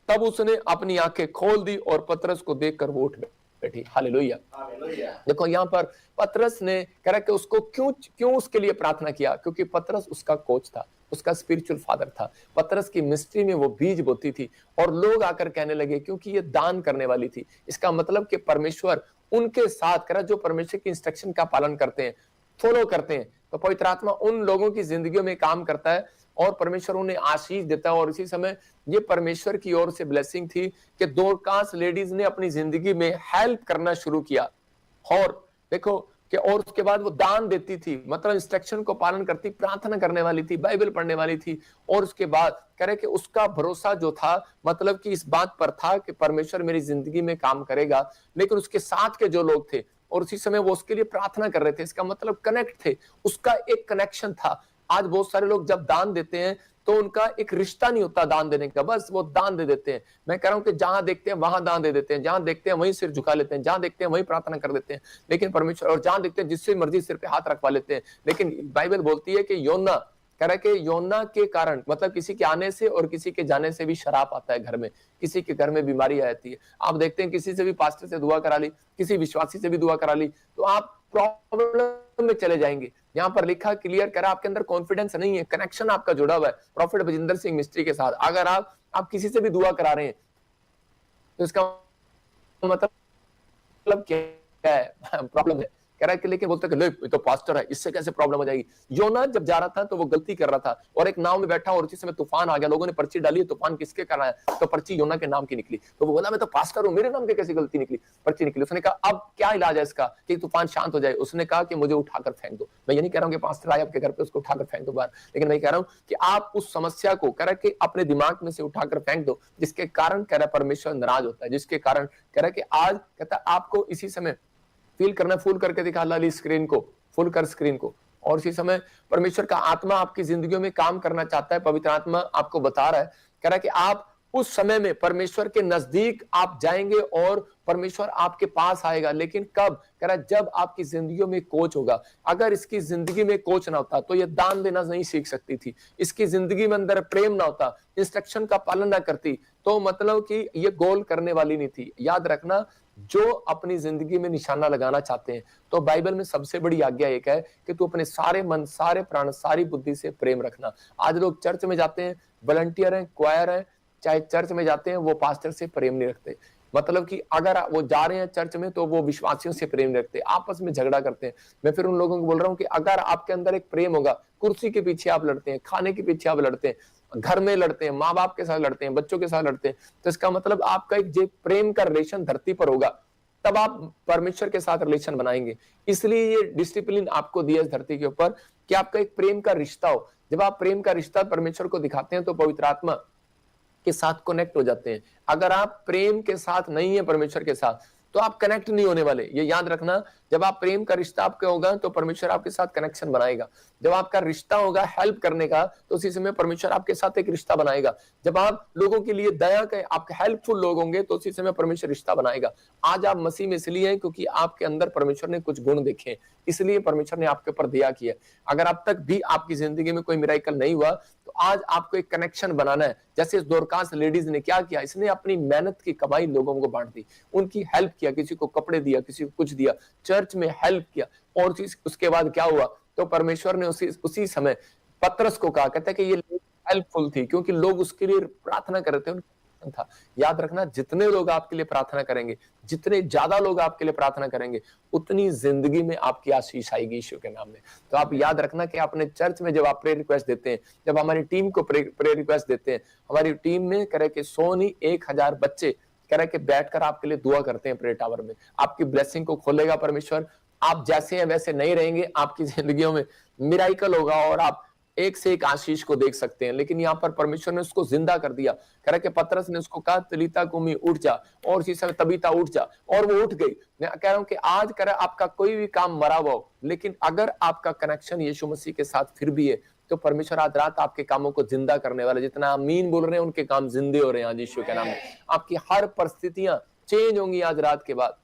तब उसने अपनी आंखें खोल दी और पतरस को देखकर वो उठ बैठी। हालेलुया। देखो यहाँ पर पतरस ने कह रहा कि उसको क्यों उसके लिए प्रार्थना किया, क्योंकि पतरस उसका कोच था, उसका स्पिरिचुअल फादर था। पतरस की मिस्ट्री में वो बीज बोती थी, और लोग आकर कहने लगे क्योंकि ये दान करने वाली थी, इसका मतलब कि परमेश्वर उनके साथ कह रहा, जो परमेश्वर की इंस्ट्रक्शन का पालन करते हैं, फॉलो करते हैं, तो पवित्र आत्मा उन लोगों की जिंदगियों में काम करता है और परमेश्वर उन्हें आशीष देता है। और इसी समय ये परमेश्वर की ओर से ब्लेसिंग थी कि दोरकास लेडीज ने अपनी जिंदगी में हेल्प करना शुरू किया, और देखो कि और उसके बाद वो दान देती थी, मतलब इंस्ट्रक्शन को पालन करती, प्रार्थना करने वाली थी, बाइबल पढ़ने वाली थी। और उसके बाद कह रहे कि उसका भरोसा जो था मतलब कि इस बात पर था कि परमेश्वर मेरी जिंदगी में काम करेगा, लेकिन उसके साथ के जो लोग थे और उसी समय वो उसके लिए प्रार्थना कर रहे थे, इसका मतलब कनेक्ट थे, उसका एक कनेक्शन था। आज बहुत सारे लोग जब दान देते हैं तो उनका एक रिश्ता नहीं होता दान देने का, बस वो दान दे देते हैं। मैं कह रहा हूं कि जहां देखते हैं वहां दान दे देते हैं, जहां देखते हैं वहीं सिर झुका लेते हैं, जहां देखते हैं वहीं प्रार्थना कर देते हैं, लेकिन परमेश्वर, और जहां देखते हैं जिससे मर्जी सिर पे हाथ रखवा लेते हैं। लेकिन बाइबल बोलती है कि योना कह रहा है कि योना के कारण मतलब किसी के आने से और किसी के जाने से भी शराब आता है घर में, किसी के घर में बीमारी आ जाती है। आप देखते हैं किसी से भी पास्टर से दुआ करा ली, किसी विश्वासी से भी दुआ करा ली, तो आप प्रॉब्लम में चले जाएंगे। यहाँ पर लिखा क्लियर करा, आपके अंदर कॉन्फिडेंस नहीं है, कनेक्शन आपका जुड़ा हुआ है प्रॉफिट बजिंदर सिंह मिस्ट्री के साथ। अगर आप किसी से भी दुआ करा रहे हैं तो इसका मतलब क्या है? प्रॉब्लम है। कह रहा है कि लेकिन बोलते कि ये तो पास्टर है, इससे कैसे प्रॉब्लम हो जाएगी। योना जब जा रहा था तो वो गलती कर रहा था, और एक नाव में बैठा और उसी समय तूफान आ गया। लोगों ने पर्ची डाली, तूफान किसके कारण आया, तो पर्ची योना के नाम की निकली। तो वो बोला मैं तो पास्टर हूं, मेरे नाम की कैसी गलती निकली, पर्ची निकली। उसने कहा अब क्या इलाज है इसका कि तूफान शांत हो जाए। उसने कहा कि मुझे उठाकर फेंक दो। मैं ये नहीं कह रहा हूं कि पास्टर आए आपके घर पे उसको उठाकर फेंक दो बाहर, लेकिन मैं कह रहा हूं कि आप उस समस्या को कह रहा है कि अपने दिमाग में से उठाकर फेंक दो, जिसके कारण कह रहा है परमेश्वर नाराज होता है, जिसके कारण कह रहा है कि आज कहता है आपको इसी समय फील करना, फुल करके दिखा ला ली स्क्रीन को, फुल कर स्क्रीन को। और इसी समय परमेश्वर का आत्मा आपकी जिंदगियों में काम करना चाहता है। पवित्र आत्मा आपको बता रहा है, कह रहा है कि आप उस समय में परमेश्वर के नजदीक आप जाएंगे और परमेश्वर आपके पास आएगा। लेकिन कब? कह रहा है जब आपकी जिंदगियों में कोच होगा। अगर इसकी जिंदगी में कोच ना होता तो ये दान देना नहीं सीख सकती थी, इसकी जिंदगी में अंदर प्रेम ना होता, इंस्ट्रक्शन का पालन ना करती, तो मतलब कि ये गोल करने वाली नहीं थी। याद रखना, जो अपनी जिंदगी में निशाना लगाना चाहते हैं तो बाइबल में सबसे बड़ी आज्ञा एक है कि तू अपने सारे मन, सारे प्राण, सारी बुद्धि से प्रेम रखना। आज लोग चर्च में जाते हैं, वॉलंटियर हैं, क्वायर हैं, चाहे चर्च में जाते हैं, वो पास्टर से प्रेम नहीं रखते। मतलब कि अगर वो जा रहे हैं चर्च में तो वो विश्वासियों से प्रेम रखते, आपस में झगड़ा करते हैं। मैं फिर उन लोगों को बोल रहा हूं कि अगर आपके अंदर एक प्रेम होगा, कुर्सी के पीछे आप लड़ते हैं, खाने के पीछे आप लड़ते हैं, घर में लड़ते हैं, माँ बाप के साथ लड़ते हैं, बच्चों के साथ लड़ते हैं, तो इसका मतलब आपका एक जो प्रेम का रिलेशन धरती पर होगा, तब आप परमेश्वर के साथ रिलेशन बनाएंगे। इसलिए ये डिसिप्लिन आपको दिया इस धरती के ऊपर कि आपका एक प्रेम का रिश्ता हो। जब आप प्रेम का रिश्ता परमेश्वर को दिखाते हैं तो पवित्र आत्मा के साथ कनेक्ट हो जाते हैं। अगर आप प्रेम के साथ नहीं है परमेश्वर के साथ तो आप कनेक्ट नहीं होने वाले। ये याद रखना, जब आप प्रेम का रिश्ता आपके होगा तो परमेश्वर आपके साथ कनेक्शन बनाएगा। जब आपका रिश्ता होगा हेल्प करने का तो उसी समय परमेश्वर आपके साथ एक रिश्ता बनाएगा। जब आप लोगों के लिए दया के आपके हेल्पफुल लोग होंगे तो उसी समय परमेश्वर रिश्ता बनाएगा। आज आप मसीह में इसलिए हैं क्योंकि आपके अंदर परमेश्वर ने कुछ गुण देखे हैं, इसलिए परमेश्वर ने आपके ऊपर दया किया। अगर अब तक भी आपकी जिंदगी में कोई मिरेकल नहीं हुआ तो आज आपको एक कनेक्शन बनाना है। जैसे इस दोरकास लेडीज ने क्या किया, इसने अपनी मेहनत की कमाई लोगों को बांट दी, उनकी हेल्प किया, किसी को कपड़े दिया, किसी को कुछ दिया, चर्च में हेल्प किया। और उसके बाद क्या हुआ, तो परमेश्वर ने उसी समय पतरस को कहा, कहता है कि ये हेल्पफुल थी क्योंकि लोग उसके लिए प्रार्थना कर रहे थे, था। याद रखना, जितने लोग आपके लिए प्रार्थना करेंगे, जितने ज्यादा लोग आपके लिए प्रार्थना करेंगे, उतनी जिंदगी में आपकी आशीष आएगी यीशु के नाम में। तो आप याद रखना कि अपने चर्च में जब आप प्रेयर रिक्वेस्ट देते हैं, जब हमारी टीम को प्रेयर रिक्वेस्ट देते हैं, हमारी टीम में करे कि 100 नहीं 1000 बच्चे करे कि बैठकर आपके लिए दुआ करते हैं प्रेयर टावर में। आपकी ब्लेसिंग को खोलेगा परमेश्वर। आप जैसे हैं वैसे नहीं रहेंगे, आपकी जिंदगियों में मिराइकल होगा और आप एक से एक आशीष को देख सकते हैं। लेकिन यहाँ पर परमेश्वर ने उसको जिंदा कर दिया। कह रहा कि पतरस ने उसको कहा, तलीता कुमी उठ जा, और उसी समय तबीता उठ जा, और वो उठ गई। मैं कह रहा हूं कि आज करे आपका कोई भी काम मरा हुआ हो, लेकिन अगर आपका कनेक्शन यीशु मसीह के साथ फिर भी है तो परमेश्वर आज रात आपके कामों को जिंदा करने वाला। जितना आमीन बोल रहे हैं उनके काम जिंदे हो रहे हैं आज यीशु के नाम में। आपकी हर परिस्थितियां चेंज होंगी आज रात के बाद।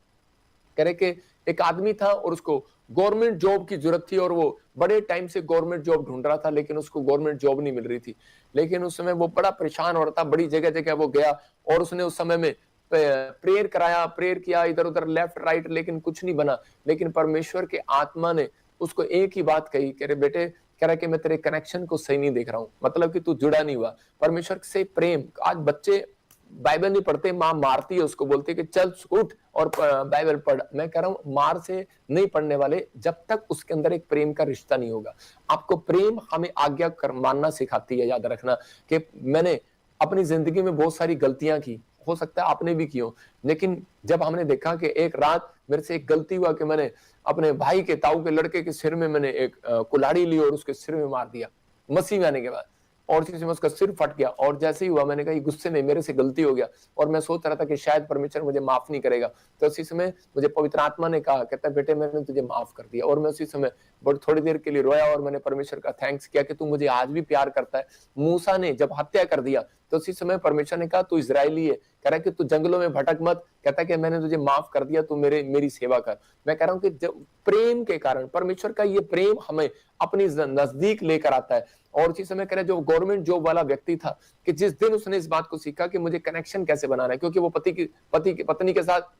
कह रहे कि एक आदमी था और उसको गवर्नमेंट जॉब की जरूरत थी और वो बड़े टाइम से गवर्नमेंट जॉब ढूंढ रहा था, लेकिन उसको गवर्नमेंट जॉब नहीं मिल रही थी। लेकिन उस समय वो बड़ा परेशान हो रहा था, बड़ी जगह जगह वो गया और उसने उस समय में प्रेयर कराया, प्रेयर किया इधर उधर लेफ्ट राइट, लेकिन कुछ नहीं बना। लेकिन परमेश्वर के आत्मा ने उसको एक ही बात कही, कह रहे बेटे, कह रहा कि मैं तेरे कनेक्शन को सही नहीं देख रहा हूं, मतलब कि तू जुड़ा नहीं हुआ परमेश्वर से प्रेम। आज बच्चे बाइबल नहीं पढ़ते, माँ मारती है उसको, बोलती है कि चल उठ और बाइबल पढ़। मैं कह रहा हूं मार से नहीं पढ़ने वाले जब तक उसके अंदर एक प्रेम का रिश्ता नहीं होगा। आपको प्रेम हमें आज्ञा कर मानना सिखाती है। याद रखना कि मैंने अपनी जिंदगी में बहुत सारी गलतियां की, हो सकता है आपने भी की हो, लेकिन जब हमने देखा कि एक रात मेरे से एक गलती हुआ कि मैंने अपने भाई के ताऊ के लड़के के सिर में मैंने एक कुल्हाड़ी ली और उसके सिर में मार दिया मसीह में आने के बाद, और उसी समय उसका सिर फट गया। और जैसे ही हुआ मैंने कहा ये गुस्से में मेरे से गलती हो गया, और मैं सोच रहा था कि शायद परमेश्वर मुझे माफ नहीं करेगा। तो उसी समय मुझे पवित्र आत्मा ने कहा, कहता बेटे मैंने तुझे माफ कर दिया। और मैं उसी समय बड़ी थोड़ी देर के लिए रोया और मैंने परमेश्वर का थैंक्स किया कि तू मुझे आज भी प्यार करता है। मूसा ने जब हत्या कर दिया तो उसी समय परमेश्वर ने कहा तू इजरायली है, कह रहा कि तू जंगलों में भटक मत, कहता कि मैंने तुझे माफ कर दिया, तू मेरी सेवा कर। मैं कह रहा हूं कि जब प्रेम के कारण परमेश्वर का ये प्रेम हमें अपनी नजदीक लेकर आता है। और उसी समय कह रहे जो गवर्नमेंट जॉब वाला व्यक्ति था कि जिस दिन उसने इस बात को सीखा कि मुझे कनेक्शन कैसे बनाना है, क्योंकि वो पत्नी के साथ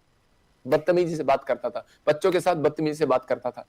बदतमीजी से बात करता था, बच्चों के साथ बदतमीजी से बात करता था,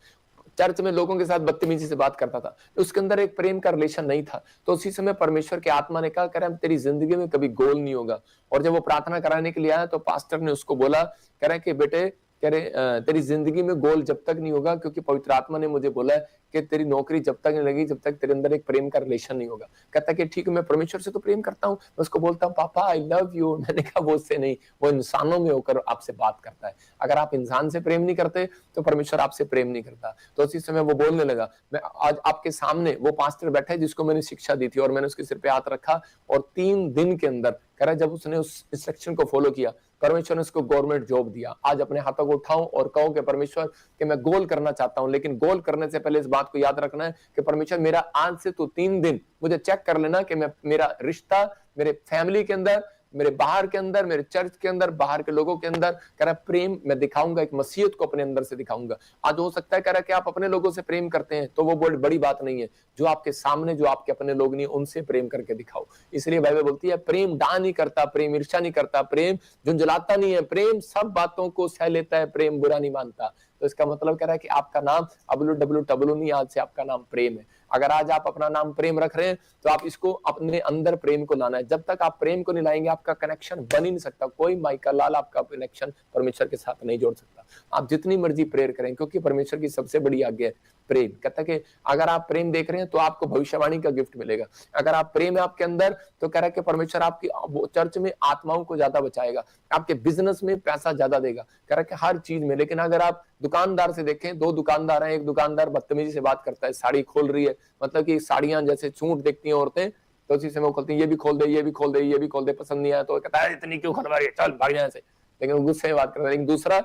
चर्च में लोगों के साथ बदतमीजी से बात करता था, उसके अंदर एक प्रेम का रिलेशन नहीं था। तो उसी समय परमेश्वर के आत्मा ने कहा, कह रहा तेरी जिंदगी में कभी गोल नहीं होगा। और जब वो प्रार्थना कराने के लिए आया तो पास्टर ने उसको बोला, कह रहा है कि बेटे, कह रहे तेरी जिंदगी में गोल जब तक नहीं होगा, क्योंकि पवित्र आत्मा ने मुझे बोला है कि तेरी नौकरी जब तक नहीं लगी जब तक तेरे अंदर एक प्रेम का रिलेशन नहीं होगा। कहता कि ठीक है, मैं परमेश्वर से तो प्रेम करता हूँ, मैं उसको बोलता हूँ पापा आई लव यू। मैंने कहा वो उससे नहीं, वो इंसानों में होकर आपसे बात करता है। अगर आप इंसान से प्रेम नहीं करते तो परमेश्वर आपसे प्रेम नहीं करता। तो उसी समय वो बोलने लगा, मैं आज आपके सामने वो पास्टर बैठा है जिसको मैंने शिक्षा दी थी, और मैंने उसके सिर पे हाथ रखा और 3 दिन के अंदर कह रहा जब उसने उस इंस्ट्रक्शन को फॉलो किया परमेश्वर ने उसको गवर्नमेंट जॉब दिया। आज अपने हाथों को उठाऊं और कहूं कि परमेश्वर कि मैं गोल करना चाहता हूं, लेकिन गोल करने से पहले इस बात को याद रखना है कि परमेश्वर मेरा आज से तो 3 दिन मुझे चेक कर लेना कि मैं मेरा रिश्ता मेरे फैमिली के अंदर, मेरे बाहर के अंदर, मेरे चर्च के अंदर, बाहर के लोगों के अंदर कह रहा प्रेम मैं दिखाऊंगा, एक मसीहत को अपने अंदर से दिखाऊंगा। आज हो सकता है कह रहा कि आप अपने लोगों से प्रेम करते हैं तो वो बड़ी बात नहीं है, जो आपके सामने जो आपके अपने लोग नहीं उनसे प्रेम करके दिखाओ। इसलिए बाइबल बोलती है प्रेम डाह नहीं करता, प्रेम ईर्ष्या नहीं करता, प्रेम झुंझलाता नहीं है, प्रेम सब बातों को सह लेता है, प्रेम बुरा नहीं मानता। तो इसका मतलब कह रहा है कि आपका नाम WWW नहीं, आज से आपका नाम प्रेम है। अगर आज आप अपना नाम प्रेम रख रहे हैं तो आप इसको अपने अंदर प्रेम को लाना है। जब तक आप प्रेम को नहीं लाएंगे आपका कनेक्शन बन ही नहीं सकता। कोई माइका लाल आपका कनेक्शन परमेश्वर के साथ नहीं जोड़ सकता, आप जितनी मर्जी प्रेयर करें, क्योंकि परमेश्वर की सबसे बड़ी आज्ञा है प्रेम। कहता कि अगर आप प्रेम देख रहे हैं तो आपको भविष्यवाणी का गिफ्ट मिलेगा। अगर आप प्रेम है आपके अंदर तो कह रहा है कि परमेश्वर आपकी चर्च में आत्माओं को ज्यादा बचाएगा, आपके बिजनेस में पैसा ज्यादा देगा, कह रहा है कि हर चीज में। लेकिन अगर आप दुकानदार से देखें, 2 दुकानदार हैं, एक दुकानदार बदतमीजी से बात करता है, साड़ी खोल रही है, मतलब कि साड़ियां जैसे छूट देखती हैं औरतें तो उसी समय वो खोलती हैं, ये भी खोल दे, ये भी खोल दे, ये भी खोल दे, पसंद नहीं आया तो कहता है इतनी क्यों खलवा रही है, चल भाग यहाँ से। लेकिन वो गुस्से में बात करता है। लेकिन दूसरा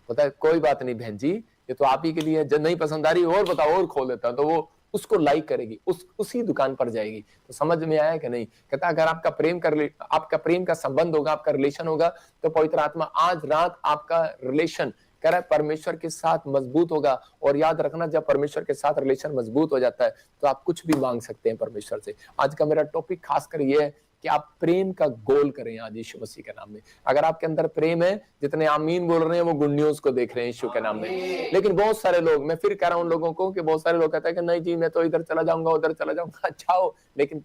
बोलता है कोई बात नहीं बहन जी, ये तो आप ही के लिए है, जब नहीं पसंद आ रही और बताओ और खोल देता हूं, तो वो उसको लाइक करेगी, उसी दुकान पर जाएगी। तो समझ में आया कि नहीं? कहता अगर आपका प्रेम का संबंध होगा, आपका रिलेशन होगा, तो पवित्र आत्मा आज रात आपका रिलेशन कह रहा है परमेश्वर के साथ मजबूत होगा। और याद रखना, जब परमेश्वर के साथ रिलेशन मजबूत हो जाता है तो आप कुछ भी मांग सकते हैं परमेश्वर से। आज का मेरा टॉपिक खासकर ये है कि आप प्रेम का गोल करें आज यीशु मसीह के नाम में। अगर आपके अंदर प्रेम है, जितने आमीन बोल रहे हैं वो गुड न्यूज को देख रहे हैं यीशु के नाम में। लेकिन बहुत सारे लोग, मैं फिर कह रहा हूं उन लोगों को कि बहुत सारे लोग कहते हैं कि नहीं जी मैं तो इधर चला जाऊंगा उधर चला जाऊंगा। अच्छा हो, लेकिन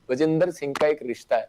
बजिंदर सिंह का एक रिश्ता है,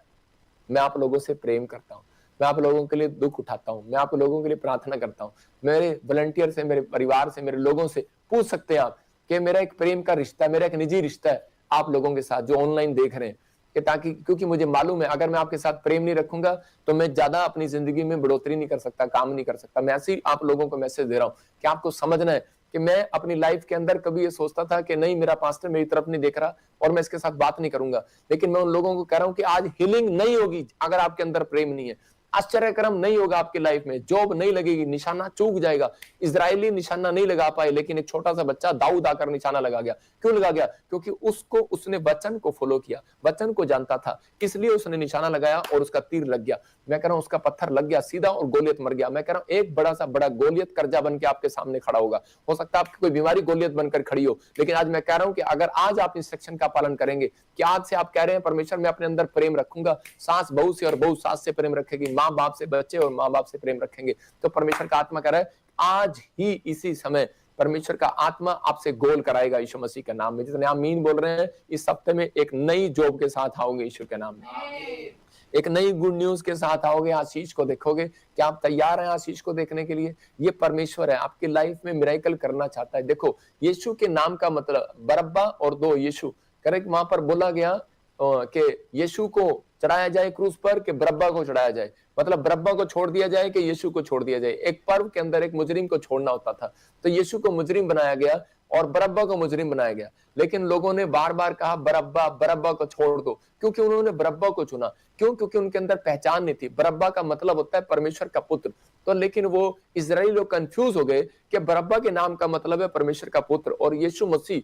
मैं आप लोगों से प्रेम करता हूं, मैं आप लोगों के लिए दुख उठाता हूं, मैं आप लोगों के लिए प्रार्थना करता हूं। मेरे वॉलंटियर से, मेरे परिवार से, मेरे लोगों से पूछ सकते हैं आप कि मेरा एक प्रेम का रिश्ता है, मेरा एक निजी रिश्ता है आप लोगों के साथ जो ऑनलाइन देख रहे हैं, कि ताकि, क्योंकि मुझे मालूम है अगर मैं आपके साथ प्रेम नहीं रखूंगा तो मैं ज्यादा अपनी जिंदगी में बढ़ोतरी नहीं कर सकता, काम नहीं कर सकता। मैं ऐसे ही आप लोगों को मैसेज दे रहा हूं कि आपको समझना है कि मैं अपनी लाइफ के अंदर कभी ये सोचता था कि नहीं मेरा पास्टर मेरी तरफ नहीं देख रहा और मैं इसके साथ बात नहीं करूंगा, लेकिन मैं उन लोगों को कह रहा हूं कि आज हीलिंग नहीं होगी अगर आपके अंदर प्रेम नहीं है। आश्चर्यक्रम नहीं होगा आपकी लाइफ में, जॉब नहीं लगेगी, निशाना चूक जाएगा। इजरायली निशाना नहीं लगा पाए, लेकिन एक छोटा सा बच्चा दाऊद आकर निशाना लगा गया। क्यों लगा गया? क्योंकि उसने वचन को फॉलो किया, वचन को जानता था, इसलिए उसने निशाना लगाया और उसका तीर लग गया। मैं कह रहा हूं उसका पत्थर लग गया सीधा और गोलियत मर गया। मैं कह रहा हूं एक बड़ा गोलियत कर्जा बन के आपके सामने खड़ा होगा। हो सकता है आपकी कोई बीमारी गोलियत बनकर खड़ी हो, लेकिन आज मैं कह रहा हूं कि अगर आज आप इंस्ट्रक्शन का पालन करेंगे, कि आज से आप कह रहे हैं परमेश्वर मैं अपने अंदर प्रेम रखूंगा, सास बहू से और बहू सास से प्रेम रखेगी, माँ बाप से बच्चे और माँ बाप से प्रेम रखेंगे, तो परमेश्वर का आत्मा कह रहा है आज ही इसी समय परमेश्वर का आत्मा आपसे गोल कराएगा यीशु मसीह के नाम में। जितने आमीन बोल रहे हैं, इस हफ्ते में एक नई जॉब के साथ आओगे यीशु के नाम में, एक नई गुड न्यूज के साथ आओगे, आशीष को देखोगे। क्या आप तैयार हैं आशीष को देखने के लिए? ये परमेश्वर है, आपकी लाइफ में मिरेकल करना चाहता है। देखो यीशु के नाम का मतलब बरब्बा और दो यीशु, करेक्ट? वहां पर बोला गया कि यीशु को चढ़ाया जाए क्रूस पर कि बरब्बा को चढ़ाया जाए, मतलब बरब्बा को छोड़ दिया जाए कि यीशु को छोड़ दिया जाए। एक पर्व के अंदर एक मुजरिम को छोड़ना होता था, तो यीशु को मुजरिम बनाया गया और बरब्बा को मुजरिम बनाया गया। लेकिन लोगों ने बार बार कहा बरब्बा बरब्बा को छोड़ दो, क्योंकि उन्होंने बरब्बा को चुना। क्यों? क्योंकि उनके अंदर पहचान नहीं थी। बरब्बा का मतलब होता है परमेश्वर का पुत्र। तो लेकिन वो इजरायली लोग कंफ्यूज हो गए कि बरब्बा के नाम का मतलब है परमेश्वर का पुत्र, और यीशु मसीह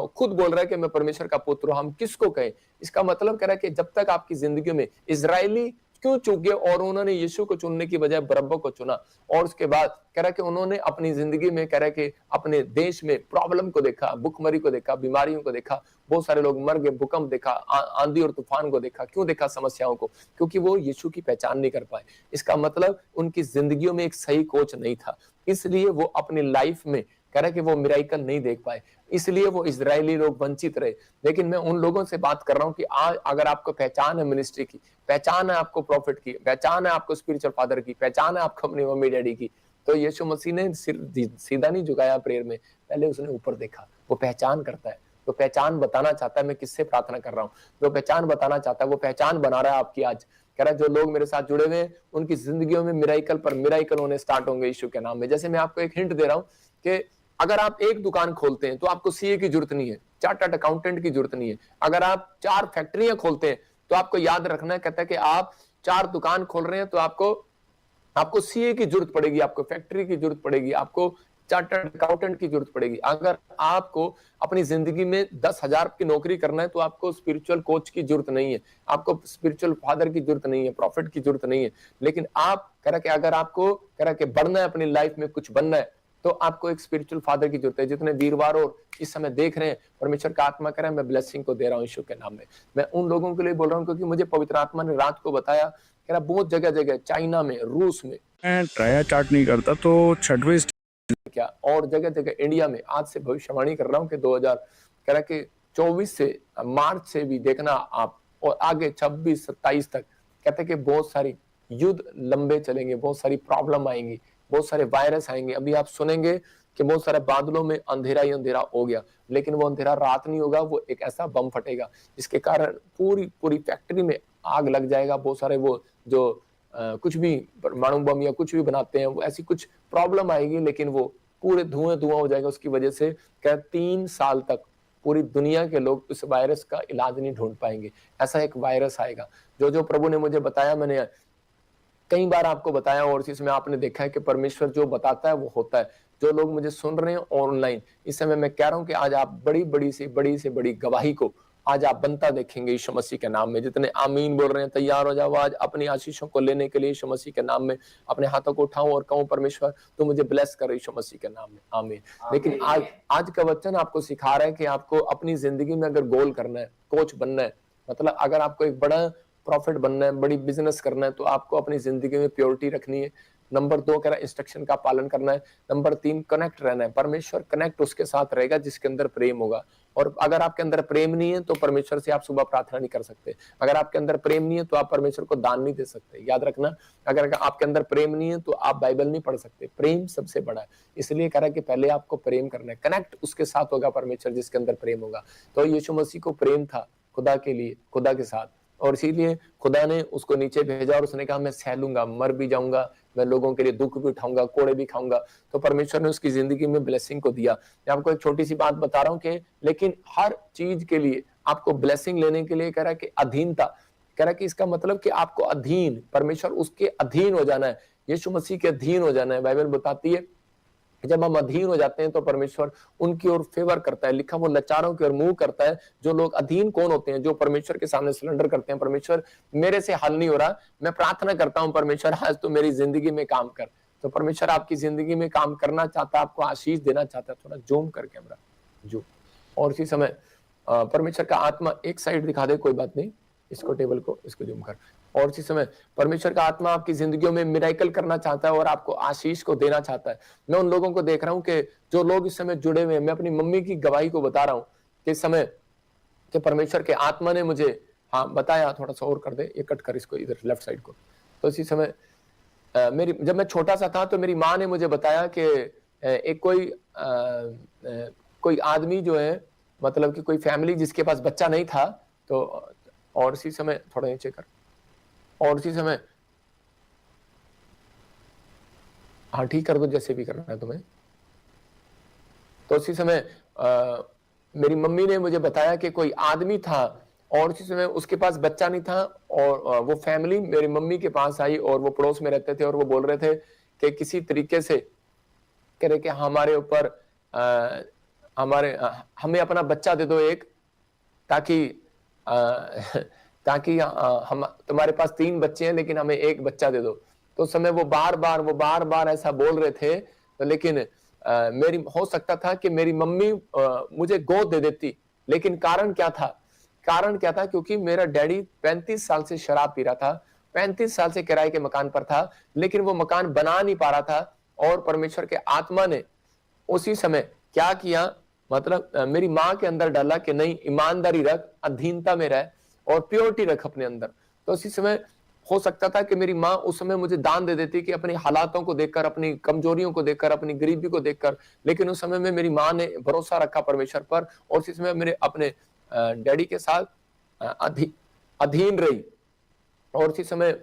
खुद बोल रहा है कि मैं परमेश्वर का पुत्र हूं, हम किसको कहें? इसका मतलब कह रहा है कि जब तक आपकी जिंदगी में इजरायली क्यों चूक गए और उन्होंने यीशु को चुनने की बजाय बरब्बा को चुना, और उसके बाद कह रहा है कि उन्होंने अपनी जिंदगी में, कह रहा है कि अपने देश में प्रॉब्लम को देखा, भुखमरी को देखा, बीमारियों को देखा, बहुत सारे लोग मर गए, भूकंप देखा, आंधी और तूफान को देखा। क्यों देखा समस्याओं को? क्योंकि वो यीशु की पहचान नहीं कर पाए। इसका मतलब उनकी जिंदगियों में एक सही कोच नहीं था, इसलिए वो अपनी लाइफ में कह रहा है कि वो मिराइकल नहीं देख पाए, इसलिए वो इजरायली लोग वंचित रहे। लेकिन मैं उन लोगों से बात कर रहा हूं कि आज अगर आपको पहचान है मिनिस्ट्री की, पहचान है आपको प्रॉफिट की, पहचान है आपको स्पिरिचुअल फादर की, पहचान है आपको अपनी मम्मी डैडी की, तो यीशु मसीह ने सिर सीधा नहीं झुकाया प्रेयर में, पहले उसने ऊपर देखा। वो पहचान करता है, वो पहचान बताना चाहता है मैं किससे प्रार्थना कर रहा हूँ, वो पहचान बताना चाहता है, वो पहचान बना रहा है आपकी। आज कह रहा है जो लोग मेरे साथ जुड़े हुए हैं उनकी जिंदगियों में मिराइकल पर मिराइकल होने स्टार्ट होंगे यीशु के नाम में। जैसे मैं आपको एक हिंट दे रहा हूँ कि अगर आप एक दुकान खोलते हैं तो आपको सीए की जरूरत नहीं है, चार्टर्ड अकाउंटेंट की जरूरत नहीं है। अगर आप 4 फैक्ट्रियां खोलते हैं तो आपको याद रखना है, कहता है कि आप 4 दुकान खोल रहे हैं तो आपको सीए की जरूरत पड़ेगी, आपको फैक्ट्री की जरूरत पड़ेगी, आपको चार्टर्ड अकाउंटेंट की जरूरत पड़ेगी। अगर आपको अपनी जिंदगी में 10,000 की नौकरी करना है तो आपको स्पिरिचुअल कोच की जरूरत नहीं है, आपको स्पिरिचुअल फादर की जरूरत नहीं है, प्रॉफिट की जरूरत नहीं है। लेकिन आप कह रहा कि अगर आपको कह रहा कि बढ़ना है, अपनी लाइफ में कुछ बनना है, तो आपको एक स्पिरिचुअल फादर की जरूरत है। जितने वीरवार और इस समय देख रहे हैं, परमेश्वर का आत्मा कह रहा है मैं ब्लेसिंग को दे रहा हूं यीशु के नाम में। मैं उन लोगों के लिए बोल रहा हूं क्योंकि मुझे पवित्र आत्मा ने रात को बताया, कह रहा बहुत जगह जगह, चाइना में, रूस में, मैं ट्राया चार्ट नहीं करता तो छठवें क्या और जगह जगह इंडिया में आज से भविष्यवाणी कर रहा हूं कि 2000 कह रहा कि 24 से मार्च से भी देखना आप, और आगे 26-27 तक कहते कि बहुत सारी युद्ध लंबे चलेंगे, बहुत सारी प्रॉब्लम आएंगी, बहुत सारे वायरस आएंगे। अभी आप सुनेंगे कि बहुत सारे बादलों में अंधेरा ही अंधेरा हो गया, लेकिन वो अंधेरा रात नहीं होगा, वो एक ऐसा बम फटेगा जिसके कारण पूरी फैक्ट्री में आग लग जाएगा। बहुत सारे वो जो कुछ भी परमाणु बम या कुछ भी बनाते हैं, वो ऐसी कुछ प्रॉब्लम आएगी, लेकिन वो पूरे धुआं हो जाएगा। उसकी वजह से क्या 3 साल तक पूरी दुनिया के लोग उस वायरस का इलाज नहीं ढूंढ पाएंगे। ऐसा एक वायरस आएगा जो प्रभु ने मुझे बताया, मैंने कई बार आपको बताया और इसी समय आपने देखा है कि परमेश्वर जो बताता है वो होता है। जो लोग मुझे सुन रहे हैं ऑनलाइन, इस समय मैं कह रहा हूँ कि आज आप बड़ी से बड़ी गवाही को आज आप बनता देखेंगे यीशु मसीह के नाम में। जितने आमीन बोल रहे हैं, तैयार हो जाओ आज अपनी आशीषों को लेने के लिए यीशु मसीह के नाम में। अपने हाथों को उठाऊं और कहूं, परमेश्वर तू मुझे ब्लेस कर यीशु मसीह के नाम में, आमीन। लेकिन आज आज का वचन आपको सिखा रहा है कि आपको अपनी जिंदगी में अगर गोल करना है, कोच बनना है, मतलब अगर आपको एक बड़ा प्रॉफिट बनना है, बड़ी बिजनेस करना है, तो आपको अपनी जिंदगी में प्योरिटी रखनी है। नंबर 2 कह रहा है इंस्ट्रक्शन का पालन करना है। नंबर 3 कनेक्ट रहना है। परमेश्वर कनेक्ट उसके साथ रहेगा जिसके अंदर प्रेम होगा। और अगर आपके अंदर प्रेम नहीं है तो परमेश्वर से आप सुबह प्रार्थना नहीं कर सकते। अगर आपके अंदर प्रेम नहीं है तो आप परमेश्वर को दान नहीं दे सकते। याद रखना, अगर आपके अंदर प्रेम नहीं है तो आप बाइबल नहीं पढ़ सकते। प्रेम सबसे बड़ा है, इसलिए कह रहा है कि पहले आपको प्रेम करना है। कनेक्ट उसके साथ होगा परमेश्वर जिसके अंदर प्रेम होगा। तो यीशु मसीह को प्रेम था खुदा के लिए, खुदा के साथ, और इसीलिए खुदा ने उसको नीचे भेजा और उसने कहा मैं सह लूंगा, मर भी जाऊंगा, मैं लोगों के लिए दुख भी उठाऊंगा, कोड़े भी खाऊंगा। तो परमेश्वर ने उसकी जिंदगी में ब्लेसिंग को दिया। मैं आपको एक छोटी सी बात बता रहा हूं कि लेकिन हर चीज के लिए आपको ब्लेसिंग लेने के लिए कह रहा है कि अधीनता, कह रहा है कि इसका मतलब कि आपको अधीन, परमेश्वर उसके अधीन हो जाना है, यीशु मसीह के अधीन हो जाना है। बाइबल बताती है जब हम अधीन हो जाते हैं तो परमेश्वर उनकी ओर फेवर करता है। लिखा वो लाचारों की ओर मुंह करता है। जो लोग अधीन कौन होते हैं? जो परमेश्वर के सामने सरेंडर करते हैं, परमेश्वर मेरे से हल नहीं हो रहा, मैं प्रार्थना करता हूं परमेश्वर आज तो मेरी जिंदगी में काम कर। तो परमेश्वर आपकी जिंदगी में काम करना चाहता है, आपको आशीष देना चाहता है। थोड़ा जूम कर कैमरा, जूम। और इसी समय परमेश्वर का आत्मा एक साइड दिखा दे, कोई बात नहीं, इसको टेबल को इसको जूम कर। और इसी समय परमेश्वर का आत्मा आपकी जिंदगियों में मिराकल करना चाहता है और आपको आशीष को देना चाहता है। मैं उन लोगों को देख रहा हूं कि जो लोग इस समय जुड़े हुए हैं, मैं अपनी मम्मी की गवाही को बता रहा हूं कि इस समय कि परमेश्वर के आत्मा ने मुझे बताया, थोड़ा सा और कर दे, ये कट कर इसको इधर लेफ्ट साइड को। तो इसी समय मेरी जब मैं छोटा सा था तो मेरी माँ ने मुझे बताया कि एक कोई आदमी जो है, मतलब कि कोई फैमिली जिसके पास बच्चा नहीं था, तो और इसी समय थोड़ा नीचे कर, और इसी समय हाँ ठीक कर दो, जैसे भी करना है तुम्हें। तो उसी समय मेरी मम्मी ने मुझे बताया कि कोई आदमी था और उसी समय उसके पास बच्चा नहीं था, और वो फैमिली मेरी मम्मी के पास आई और वो पड़ोस में रहते थे और वो बोल रहे थे कि किसी तरीके से कह रहे कि हमारे ऊपर हमें अपना बच्चा दे दो एक, ताकि ताकि हम तुम्हारे पास 3 बच्चे हैं लेकिन हमें एक बच्चा दे दो। तो उस समय वो बार बार ऐसा बोल रहे थे, तो लेकिन मेरी हो सकता था कि मेरी मम्मी मुझे गोद दे देती। लेकिन कारण क्या था? कारण क्या था? क्योंकि मेरा डैडी 35 साल से शराब पी रहा था, 35 साल से किराए के मकान पर था, लेकिन वो मकान बना नहीं पा रहा था। और परमेश्वर के आत्मा ने उसी समय क्या किया, मतलब मेरी माँ के अंदर डाला कि नहीं, ईमानदारी रख, अधीनता में रह और प्योरिटी रख अपने अंदर। तो उसी समय हो सकता था कि मेरी माँ उस समय मुझे दान दे देती कि अपनी हालातों को देखकर, अपनी कमजोरियों को देखकर, अपनी गरीबी को देखकर, लेकिन उस समय में मेरी माँ ने भरोसा रखा परमेश्वर पर और उसी समय मेरे अपने डैडी के साथ अधीन रही। और उसी समय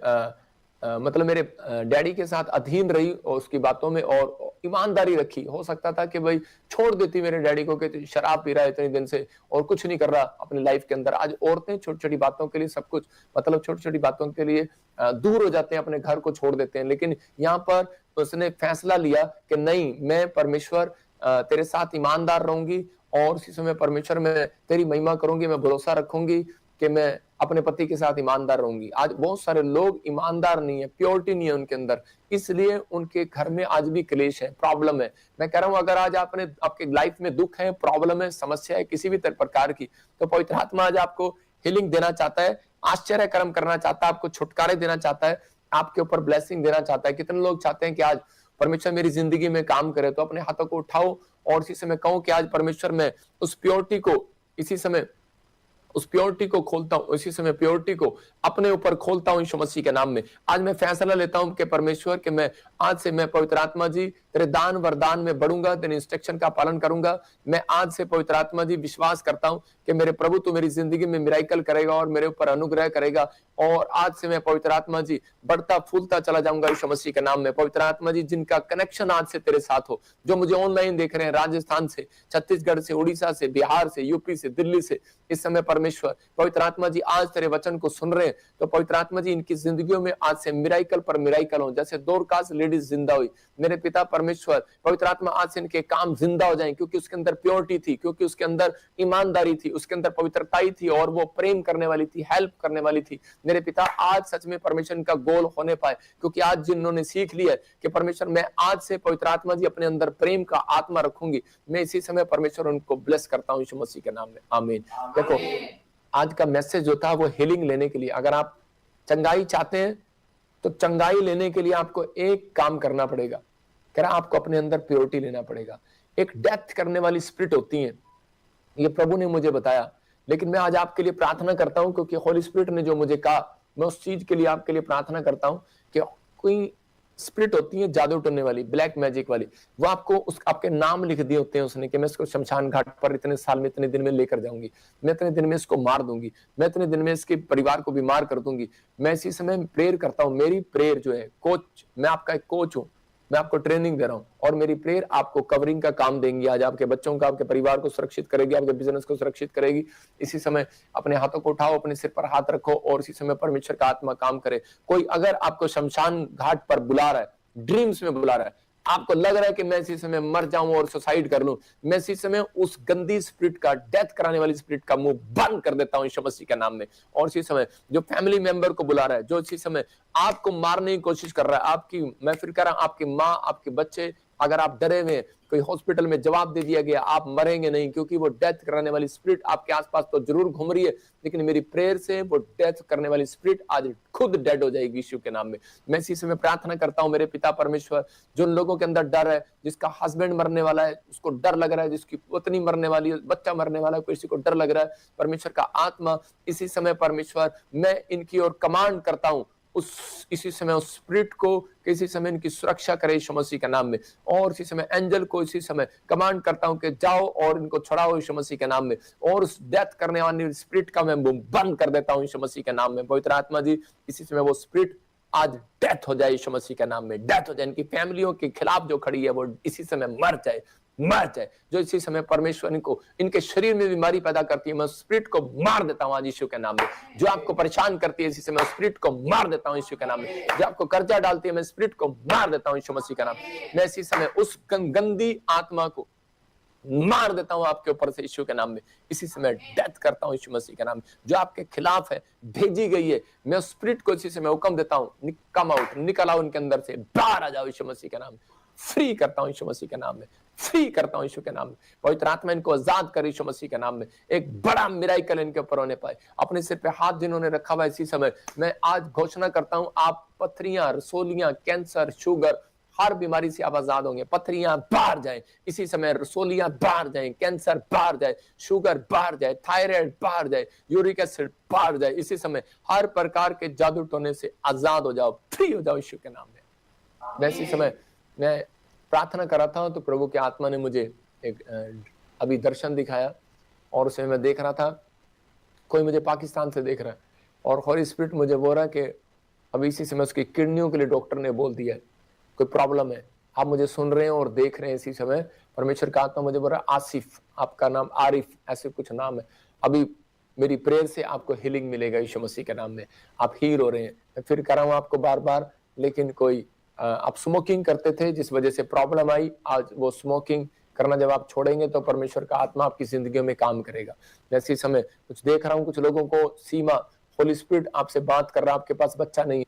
मतलब मेरे डैडी के साथ अधीन रही और उसकी बातों में और ईमानदारी रखी। हो सकता था कि भाई छोड़ देती मेरे डैडी को कि शराब पी रहा है इतने दिन से और कुछ नहीं कर रहा अपनी लाइफ के अंदर। आज औरतें छोटी छोटी बातों के लिए सब कुछ, मतलब छोटी छोटी बातों के लिए दूर हो जाते हैं, अपने घर को छोड़ देते हैं। लेकिन यहाँ पर उसने फैसला लिया कि नहीं, मैं परमेश्वर तेरे साथ ईमानदार रहूंगी और उसी समय परमेश्वर में तेरी महिमा करूंगी, मैं भरोसा रखूंगी कि मैं अपने पति के साथ ईमानदार रहूंगी। आज बहुत सारे लोग ईमानदार नहीं है, प्योरिटी नहीं है उनके अंदर, इसलिए उनके घर में आज भी क्लेश है, प्रॉब्लम है। मैं कह रहा हूं अगर आज आपके लाइफ में दुख है, प्रॉब्लम है, समस्या है किसी भी प्रकार की, तो पवित्र आत्मा आज आपको हीलिंग देना चाहता है, आश्चर्य कर्म करना चाहता है, आपको छुटकारे देना चाहता है, आपके ऊपर ब्लेसिंग देना चाहता है। कितने लोग चाहते हैं कि आज परमेश्वर मेरी जिंदगी में काम करे? तो अपने हाथों को उठाओ और इसी समय कहो कि आज परमेश्वर में उस प्योरिटी को, इसी समय उस प्योरिटी को खोलता हूं, इसी समय प्योरिटी को अपने ऊपर खोलता हूं यीशु मसीह के नाम में। आज मैं फैसला लेता हूं कि परमेश्वर के मैं आज से मैं पवित्र आत्मा जी तेरे दान वरदान में बढ़ूंगा, तेरे इंस्ट्रक्शन का पालन करूंगा। मैं आज से पवित्र आत्मा जी विश्वास करता हूं कि मेरे प्रभु तू मेरी जिंदगी में मिराइकल करेगा और मेरे ऊपर अनुग्रह करेगा। और आज से मैं पवित्र आत्मा जी बढ़ता फूलता चला जाऊंगा यीशु मसीह के नाम में। पवित्र आत्मा जी जिनका कनेक्शन आज से तेरे साथ हो, जो मुझे ऑनलाइन देख रहे हैं, राजस्थान से, छत्तीसगढ़ से, उड़ीसा से, बिहार से, यूपी से, दिल्ली से, इस समय परमेश्वर पवित्र आत्मा जी आज तेरे वचन को सुन रहे हैं, तो पवित्र आत्मा जी इनकी जिंदगियों में आज से मिराइकल पर मिराइकल हो। जैसे दोरकास लेडीज जिंदा हुई, मेरे पिता परमेश्वर पवित्र आत्मा आज से इनके काम जिंदा हो जाए, क्योंकि उसके अंदर प्योरिटी थी, क्योंकि उसके अंदर ईमानदारी थी, उसके अंदर पवित्रताई थी और वो प्रेम करने वाली थी, हेल्प करने वाली थी। मेरे पिता आज सच में परमेश्वर का गोल होने पाए, क्योंकि आज जिन्होंने सीख लिया कि परमेश्वर मैं आज से पवित्र आत्मा जी अपने अंदर प्रेम का आत्मा रखूंगी, मैं इसी समय परमेश्वर उनको ब्लेस करता हूं यीशु मसीह के नाम में, आमीन। देखो आज का मैसेज जो था वो हीलिंग लेने के लिए, अगर आप चंगाई चाहते हैं तो चंगाई लेने के लिए आपको एक काम करना पड़ेगा, कह रहा आपको अपने अंदर प्योरिटी लेना पड़ेगा। एक डेथ करने वाली स्पिरिट होती है, ये प्रभु ने मुझे बताया, लेकिन मैं आज आपके लिए प्रार्थना करता हूं, क्योंकि होली स्पिरिट ने जो मुझे कहा, मैं उस चीज के लिए आपके लिए प्रार्थना करता हूं कि कोई स्पिरिट होती है जादू टोने वाली, ब्लैक मैजिक वाली, वो आपको उस आपके नाम लिख दिए होते हैं उसने कि मैं इसको शमशान घाट पर इतने साल में इतने दिन में लेकर जाऊंगी, मैं इतने दिन में इसको मार दूंगी, मैं इतने दिन में इसके परिवार को बीमार कर दूंगी। मैं इसी समय प्रेयर करता हूं, मेरी प्रेयर जो है कोच, मैं आपका एक कोच हूं, मैं आपको ट्रेनिंग दे रहा हूं, और मेरी प्रेयर आपको कवरिंग का काम देंगी, आज आपके बच्चों का, आपके परिवार को सुरक्षित करेगी, आपके बिजनेस को सुरक्षित करेगी। इसी समय अपने हाथों को उठाओ, अपने सिर पर हाथ रखो और इसी समय परमेश्वर का आत्मा काम करे। कोई अगर आपको शमशान घाट पर बुला रहा है, ड्रीम्स में बुला रहा है, आपको लग रहा है कि मैं इसी समय मर जाऊं और सुसाइड कर लूं, मैं इसी समय उस गंदी स्पिरिट का, डेथ कराने वाली स्पिरिट का मुंह बंद कर देता हूं यीशु मसीह के नाम में। और इसी समय जो फैमिली मेंबर को बुला रहा है, जो इसी समय आपको मारने की कोशिश कर रहा है, आपकी, मैं फिर कह रहा हूं, आपकी माँ, आपके बच्चे, अगर आप डरे हुए, कोई हॉस्पिटल में जवाब दे दिया गया आप मरेंगे नहीं, क्योंकि वो डेथ कराने वाली स्पिरिट आपके आसपास तो जरूर घूम रही है, लेकिन मेरी प्रेयर से वो डेथ करने वाली स्पिरिट आज खुद डेड हो जाएगी यीशु के नाम में। मैं इसी समय प्रार्थना करता हूं मेरे पिता परमेश्वर, जो लोगों के अंदर डर है, जिसका हस्बैंड मरने वाला है, उसको डर लग रहा है, जिसकी पत्नी मरने वाली है, बच्चा मरने वाला है, किसी को डर लग रहा है, परमेश्वर का आत्मा इसी समय परमेश्वर मैं इनकी ओर कमांड करता हूं, उस इसी समय उस स्पिरिट को किसी समय इनकी सुरक्षा करे यीशु मसीह के नाम में। और इसी समय एंजल को इसी समय कमांड करता हूं कि जाओ और इनको छुड़ाओ यीशु मसीह के नाम में, और उस डेथ करने वाली स्पिरिट का मैं बंद कर देता हूं यीशु मसीह के नाम में। पवित्र आत्मा जी इसी समय वो स्पिरिट आज डेथ हो जाए यीशु मसीह के नाम में, डेथ हो जाए, इनकी फैमिलियों के खिलाफ जो खड़ी है वो इसी समय मर जाए, मर जाए। जो इसी समय परमेश्वर इनको, इनके शरीर में बीमारी पैदा करती है, मैं स्पिरिट को मार देता हूं आज यीशु के नाम में। जो आपको परेशान करती है इसी समय स्पिरिट को मार देता हूं यीशु के नाम में। जो आपको कर्जा डालती है मैं स्पिरिट को मार देता हूं यीशु मसीह का नाम। मैं इसी समय उस गंदी आत्मा को मार देता हूं आपके ऊपर से यीशु के नाम में। इसी समय डेथ करता हूं यीशु मसीह के नाम में। जो आपके खिलाफ है, भेजी गई है, मैं उस स्पिरिट को इसी समय हुक्म देता हूं, कम आउट, निकल आओ इनके अंदर से, बाहर आ जाओ यीशु मसीह के नाम में। फ्री करता हूं यीशु मसीह के नाम में, फ्री करता हूं यीशु के नाम में। पवित्र आत्मा इनको आजाद करे यीशु मसीह के नाम में। एक बड़ा मिराइकल इनके ऊपर होने पाए। अपने सिर पे हाथ जिन्होंने रखा हुआ इसी समय, मैं आज घोषणा करता हूं, आप पथरियां, रसोलियां, कैंसर, शुगर, हर बीमारी से आप आजाद होंगे। पथरियां बाहर जाए इसी समय, रसोलियां बाहर जाए, कैंसर बाहर जाए, शुगर बाहर जाए, थायराइड बाहर जाए, यूरिक एसिड बाहर जाए। इसी समय हर प्रकार के जादू टोने से आजाद हो जाओ, फ्री हो जाओ यीशु के नाम में। मैं इसी समय मैं प्रार्थना कर रहा था तो प्रभु की आत्मा ने मुझे एक अभी दर्शन दिखाया, और उसमें मैं देख रहा था कोई मुझे पाकिस्तान से देख रहा है, और हॉली स्पिरिट मुझे बोल रहा है कि अभी इसी समय उसकी किडनियों के लिए डॉक्टर ने बोल दिया है कोई प्रॉब्लम है। आप मुझे सुन रहे हैं और देख रहे हैं इसी समय, परमेश्वर का आत्मा मुझे बोल रहा है आसिफ, आपका नाम आरिफ, ऐसे कुछ नाम है। अभी मेरी प्रेयर से आपको हीलिंग मिलेगा यीशु मसीह के नाम में, आप हील हो रहे हैं। मैं फिर कर रहा हूँ आपको बार बार, लेकिन कोई आप स्मोकिंग करते थे जिस वजह से प्रॉब्लम आई, आज वो स्मोकिंग करना जब आप छोड़ेंगे तो परमेश्वर का आत्मा आपकी जिंदगी में काम करेगा। जैसे समय कुछ देख रहा हूँ, कुछ लोगों को सीमा, होली स्पिरिट आपसे बात कर रहा है, आपके पास बच्चा नहीं